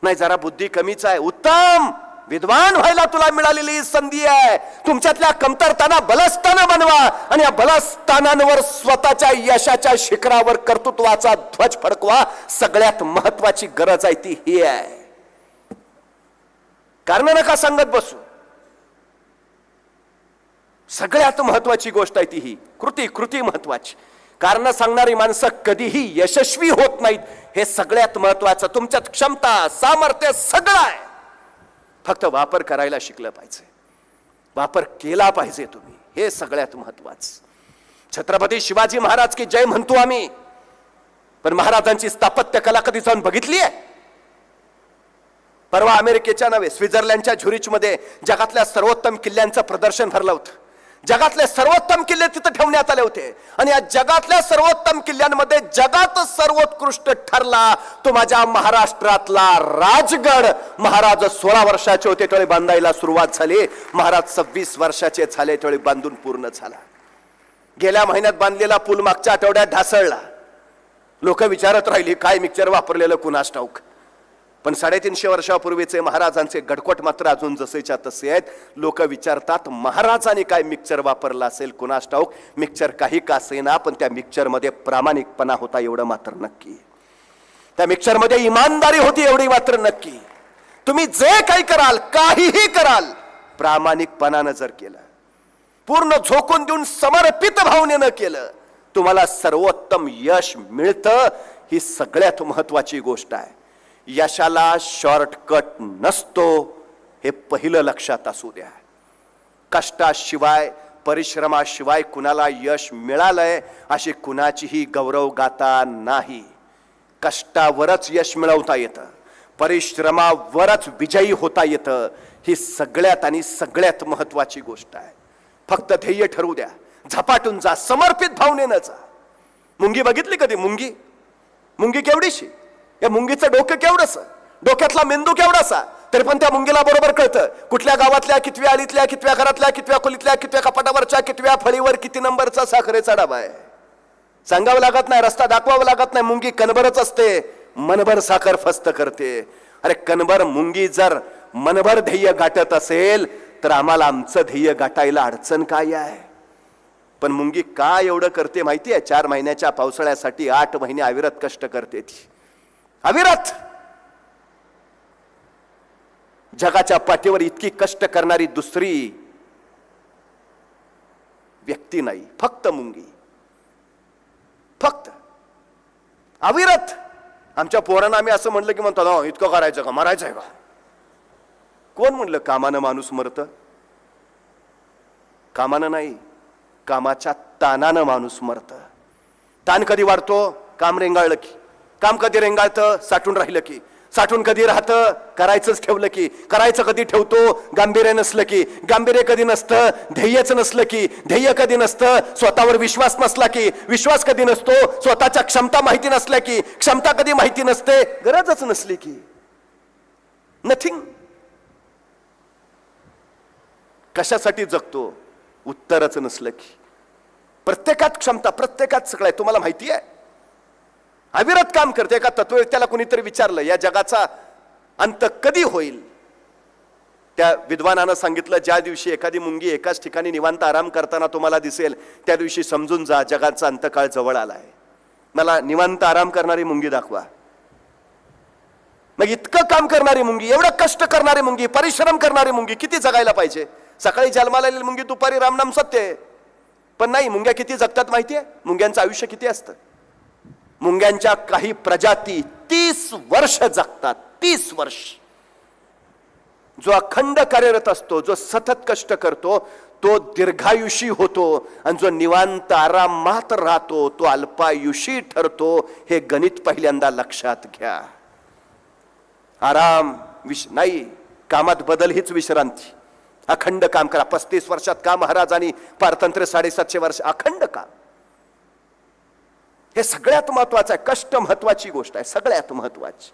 नाही जरा बुद्धी कमीच आहे, उत्तम. विद्वान व्हायला तुला मिळालेली संधी आहे. तुमच्यातल्या कमतरताना बलस्थान बनवा आणि या बलस्थानांवर स्वतःच्या यशाच्या शिखरावर कर्तृत्वाचा ध्वज फडकवा. सगळ्यात महत्वाची गरज आहे ती ही आहे. कारण नका सांगत बसू. सगळ्यात महत्वाची गोष्ट आहे ती ही कृती महत्वाची. कारण सांगणारी माणसं कधीही यशस्वी होत नाहीत. हे सगळ्यात महत्वाचं. तुमच्यात क्षमता, सामर्थ्य सगळं आहे, फक्त वापर करायला शिकलं पाहिजे, वापर केला पाहिजे तुम्ही. हे सगळ्यात महत्वाचं. छत्रपती शिवाजी महाराज की जय म्हणतो आम्ही, पण महाराजांची स्थापत्य कला कधी जाऊन बघितली आहे? परवा अमेरिकेच्या नव्हे स्वित्झर्लंडच्या झुरिच मध्ये जगातल्या सर्वोत्तम किल्ल्यांचं प्रदर्शन भरलं होतं. जगातले सर्वोत्तम किल्ले तिथं ठेवण्यात आले होते आणि या जगातल्या सर्वोत्तम किल्ल्यांमध्ये जगात सर्वोत्कृष्ट ठरला तो माझ्या महाराष्ट्रातला राजगड. महाराज 16 वर्षाचे होते त्यावेळी बांधायला सुरुवात झाली. महाराज 26 वर्षाचे झाले त्यावेळी बांधून पूर्ण झाला. गेल्या महिन्यात बांधलेला पूल मागच्या आठवड्यात ढासळला. लोक विचारत राहिली काय मिक्सर वापरलेलं कुणास ठाऊक. पण 350 वर्षापूर्वीचे महाराजांचे गडकोट मात्र अजून जसेच्या तसे आहेत. लोक विचारतात महाराजांनी काय मिक्सर वापरला असेल कुणास ठाऊक. मिक्सर काही का असेना पण त्या मिक्सर मध्ये प्रामाणिकपणा होता एवढं मात्र नक्की. त्या मिक्सर मध्ये इमानदारी होती एवढी मात्र नक्की. तुम्ही जे काही कराल काहीही कराल प्रामाणिकपणानं जर केलं, पूर्ण झोकून देऊन समर्पित भावनेनं केलं, तुम्हाला सर्वोत्तम यश मिळतं. ही सगळ्यात महत्वाची गोष्ट आहे. यशाला शॉर्टकट नसतो हे पहिलं लक्षात असू द्या. कष्टाशिवाय परिश्रमाशिवाय कुणाला यश मिळालंय अशी कुणाचीही गौरव गाथा नाही. कष्टावरच यश मिळवता येतं, परिश्रमावरच विजयी होता येतं. ही सगळ्यात आणि सगळ्यात महत्वाची गोष्ट आहे. फक्त ध्येय ठरवू द्या, झपाटून जा, समर्पित भावनेनं जा. मुंगी बघितली कधी? मुंगी केवढीशी, या मुंगीचं डोकं केवढंस, डोक्यातला मेंदू केवढासा, तरी पण त्या मुंगीला बरोबर कळतं कुठल्या गावातल्या कितव्या आलीतल्या कितव्या घरातल्या कितव्या खोलीतल्या कितव्या कपाटावरच्या कितव्या फळीवर किती नंबरचा साखरेचा डबा आहे. सांगावं लागत नाही, रस्ता दाखवावं लागत नाही. मुंगी कणभरच असते, मनभर साखर फस्त करते. अरे कणभर मुंगी जर मनभर ध्येय गाठत असेल तर आम्हाला आमचं ध्येय गाठायला अडचण काय आहे. पण मुंगी का एवढं करते माहिती आहे? 4 महिन्याच्या पावसाळ्यासाठी 8 महिने अविरत कष्ट करते ती, अविरत. जगाच्या पाठीवर इतकी कष्ट करणारी दुसरी व्यक्ती नाही, फक्त मुंगी, फक्त अविरत. आमच्या पोरांना आम्ही असं म्हणलं की म्हणतात इतकं करायचं का, मरायचंय का? कोण म्हणलं कामानं माणूस मरतं? कामानं नाही, कामाच्या ताणानं माणूस मरतं. ताण कधी वाढतो? काम रेंगाळलं की. काम कधी रेंगाळतं? साठून राहिलं की. साठून कधी राहतं? करायचंच ठेवलं की. करायचं कधी ठेवतो? गांभीर्य नसलं की. गांभीर्य कधी नसतं? ध्येयच नसलं की. ध्येय कधी नसतं? स्वतःवर विश्वास नसला की. विश्वास कधी नसतो? स्वतःच्या क्षमता माहिती नसल्या की. क्षमता कधी माहिती नसते? गरजच नसली की. नथिंग. कशासाठी जगतो? उत्तरच नसलं की. प्रत्येकात क्षमता, प्रत्येकात सगळं आहे. तुम्हाला माहिती आहे अविरत काम करते. एका तत्ववेत्याला कुणीतरी विचारलं या जगाचा अंत कधी होईल? त्या विद्वानानं सांगितलं ज्या दिवशी एखादी मुंगी एकाच ठिकाणी निवांत आराम करताना तुम्हाला दिसेल त्या दिवशी समजून जा जगाचा अंतकाळ जवळ आलाय. मला निवांत आराम करणारी मुंगी दाखवा. मग इतकं काम करणारी मुंगी, एवढं कष्ट करणारी मुंगी, परिश्रम करणारी मुंगी किती जगायला पाहिजे? सकाळी जन्माला आलेली मुंगी दुपारी रामनाम सत्य आहे. पण नाही, मुंग्या किती जगतात माहितीये? मुंग्यांचं आयुष्य किती असतं? मुंग्यांच्या काही प्रजाती 30 वर्ष जगतात. 30 वर्ष. जो अखंड कार्यरत असतो, जो सतत कष्ट करतो तो दीर्घायुषी होतो आणि जो निवांत आरामात राहतो तो अल्पायुषी ठरतो. हे गणित पहिल्यांदा लक्षात घ्या. आराम नाही, कामात बदल हीच विश्रांती. अखंड काम करा. 35 वर्षात का महाराजांनी पारतंत्र्य 750 वर्ष अखंड काम. हे सगळ्यात महत्वाचं आहे. कष्ट महत्वाची गोष्ट आहे, सगळ्यात महत्वाची.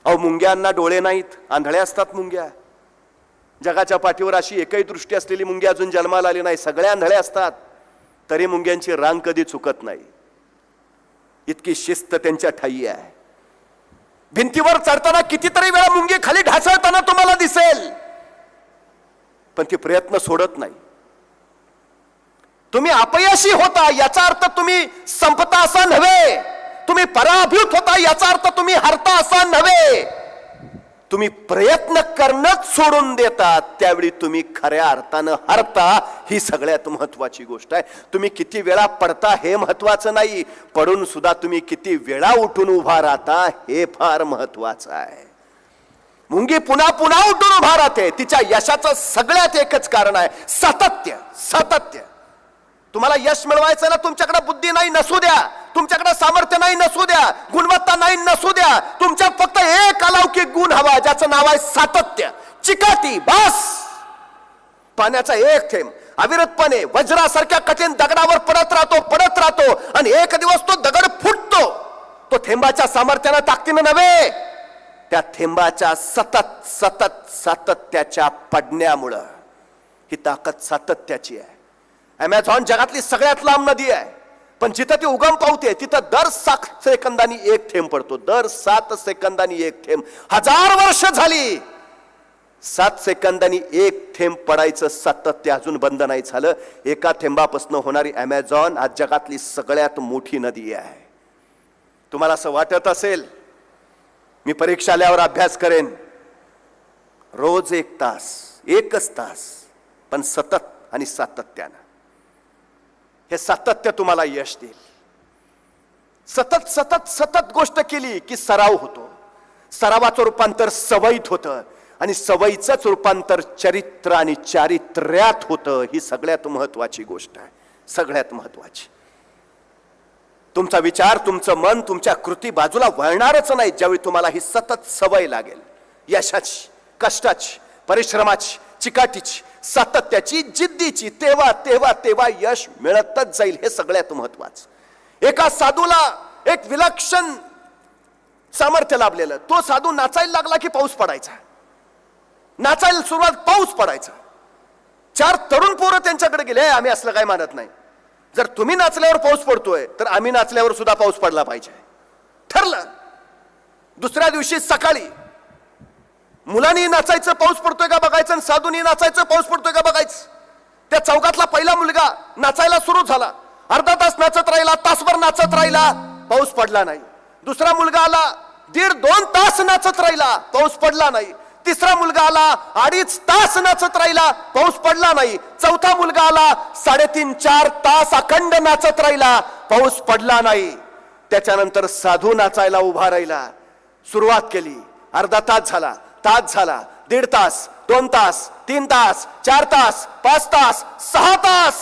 अहो मुंग्यांना डोळे नाहीत, आंधळे असतात मुंग्या. जगाच्या पाठीवर अशी एकही दृष्टी असलेली मुंगी अजून जन्माला आली नाही. सगळ्या आंधळे असतात, तरी मुंग्यांची रांग कधी चुकत नाही. इतकी शिस्त त्यांच्या ठायी आहे. भिंतीवर चढताना कितीतरी वेळा मुंगी खाली ढासळताना तुम्हाला दिसेल, पण ती प्रयत्न सोडत नाही. तुम्ही अपयशी होता याचा अर्थ तुम्ही संपता असा नव्हे. तुम्ही पराभूत होता याचा अर्थ तुम्ही हरता असा नव्हे. तुम्ही प्रयत्न करणंच सोडून देतात त्यावेळी तुम्ही खऱ्या अर्थानं हरता. ही सगळ्यात महत्वाची गोष्ट आहे. तुम्ही किती वेळा पडता हे महत्वाचं नाही, पडून सुद्धा तुम्ही किती वेळा उठून उभा राहता हे फार महत्वाचं आहे. मुंगी पुन्हा पुन्हा उठून उभा राहते. तिच्या यशाचं सगळ्यात एकच कारण आहे, सातत्य. सातत्य. तुम्हाला यश मिळवायचं ना, तुमच्याकडे बुद्धी नाही नसू द्या, तुमच्याकडे सामर्थ्य नाही नसू द्या, गुणवत्ता नाही नसू द्या, तुमच्यात फक्त एक अलौकिक गुण हवा ज्याचं नाव आहे सातत्य, चिकाटी. बस. पाण्याचा एक थेंब अविरतपणे वज्रासारख्या कठीण दगडावर पडत राहतो आणि एक दिवस तो दगड फुटतो. तो थेंबाच्या सामर्थ्यानं ताकदीनं नव्हे, त्या थेंबाच्या सतत सतत सातत्याच्या पडण्यामुळं. ही ताकद सातत्याची आहे. अमेझॉन जगातली सगळ्यात लांब नदी आहे, पण जिथं ती उगम पावते तिथं दर 7 सेकंदांनी एक थेंब पडतो. दर 7 सेकंदांनी एक थेंब. 1000 वर्ष झाली 7 सेकंदांनी एक थेंब पडायचं सातत्य अजून बंद नाही झालं. एका थेंबापासून होणारी अमेझॉन आज जगातली सगळ्यात मोठी नदी आहे. तुम्हाला असं वाटत असेल मी परीक्षा आल्यावर अभ्यास करेन, रोज 1 तास, 1च तास, पण सतत आणि सातत्यानं. हे सातत्य तुम्हाला यश देईल. सतत सतत सतत गोष्ट केली की सराव होतो. सरावाचं रूपांतर सवयीत होतं आणि सवयीचंच रूपांतर चरित्र आणि चारित्र्यात होतं. ही सगळ्यात महत्वाची गोष्ट आहे, सगळ्यात महत्वाची. तुमचा विचार, तुमचं मन, तुमच्या कृती बाजूला वळणारच नाही ज्यावेळी तुम्हाला ही सतत सवय लागेल. यशाची, कष्टाची, परिश्रमाची, चिकाटीची, सातत्याची, जिद्दीची. तेव्हा तेव्हा तेव्हा यश मिळतच जाईल. हे सगळ्यात महत्वाचं. एका साधूला एक विलक्षण सामर्थ्य लाभलेलं. तो साधू नाचायला लागला की पाऊस पडायचा. नाचायला सुरुवात, पाऊस पडायचा. 4 तरुण पोरं त्यांच्याकडे गेले. आम्ही असलं काय मानत नाही. जर तुम्ही नाचल्यावर पाऊस पडतोय तर आम्ही नाचल्यावर सुद्धा पाऊस पडला पाहिजे. ठरलं. दुसऱ्या दिवशी सकाळी मुलांनी नाचायचं, पाऊस पडतोय का बघायचं, आणि साधूनी नाचायचं, पाऊस पडतोय का बघायचं. त्या चौकातला पहिला मुलगा नाचायला सुरू झाला. अर्धा तास नाचत राहिला, तासभर नाचत राहिला, पाऊस पडला नाही. दुसरा मुलगा आला, 1.5-2 तास नाचत राहिला, पाऊस पडला नाही. तिसरा मुलगा आला, 2.5 तास नाचत राहिला, पाऊस पडला नाही. चौथा मुलगा आला, 3.5-4 तास अखंड नाचत राहिला, पाऊस पडला नाही. त्याच्यानंतर साधू नाचायला उभा राहिला. सुरुवात केली. अर्धा तास झाला, तास झाला, 1.5 तास, 2 तास, 3 तास, 4 तास, 5 तास, 6 तास.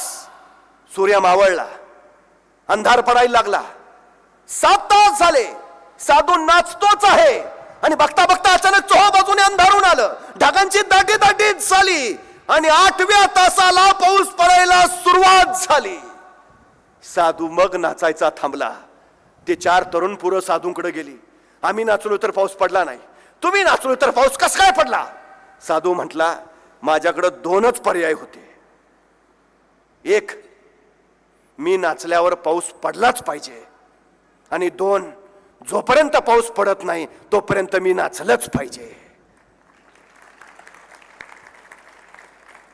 सूर्य मावळला, अंधार पडायला लागला. 7 तास झाले, साधू नाचतोच आहे. आणि बघता बघता अचानक चोहा बाजूने अंधारून आलं. ढगांची दाटी झाली आणि 8व्या तासाला पाऊस पडायला सुरुवात झाली. साधू मग नाचायचा थांबला. ते 4 तरुण पोरं साधूंकडे गेली. आम्ही नाचलो तर पाऊस पडला नाही, तुम्ही नाचलो तर पाऊस कस काय पडला. साधू म्हटला, माझ्याकडे 2च पर्याय होते. एक, मी नाचल्यावर पाऊस पडलाच पाहिजे, आणि 2, जोपर्यंत पाऊस पडत नाही तोपर्यंत मी नाचलंच पाहिजे.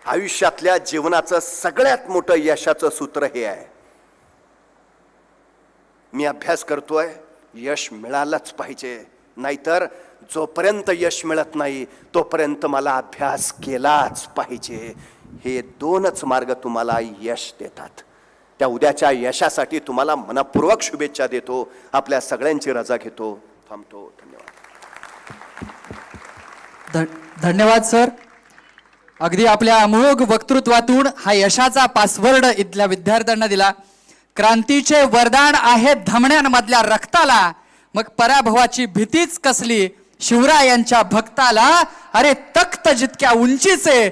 आयुष्यातल्या जीवनाचं सगळ्यात मोठं यशाचं सूत्र हे आहे. मी अभ्यास करतोय, यश मिळालंच पाहिजे, नाहीतर जोपर्यंत यश मिळत नाही तोपर्यंत मला अभ्यास केलाच पाहिजे. हे 2च मार्ग तुम्हाला यश देतात. त्या उद्याच्या यशासाठी तुम्हाला मनपूर्वक शुभेच्छा देतो. आपल्या सगळ्यांची रजा घेतो, थांबतो. धन्यवाद. धन्यवाद सर. अगदी आपल्या अमोघ वक्तृत्वातून हा यशाचा पासवर्ड इथल्या विद्यार्थ्यांना दिला. क्रांतीचे वरदान आहे धमण्यांमधल्या रक्ताला, मग पराभवाची भीतीच कसली शिवरायांच्या भक्ताला. अरे तख्त जितक्या उंचीचे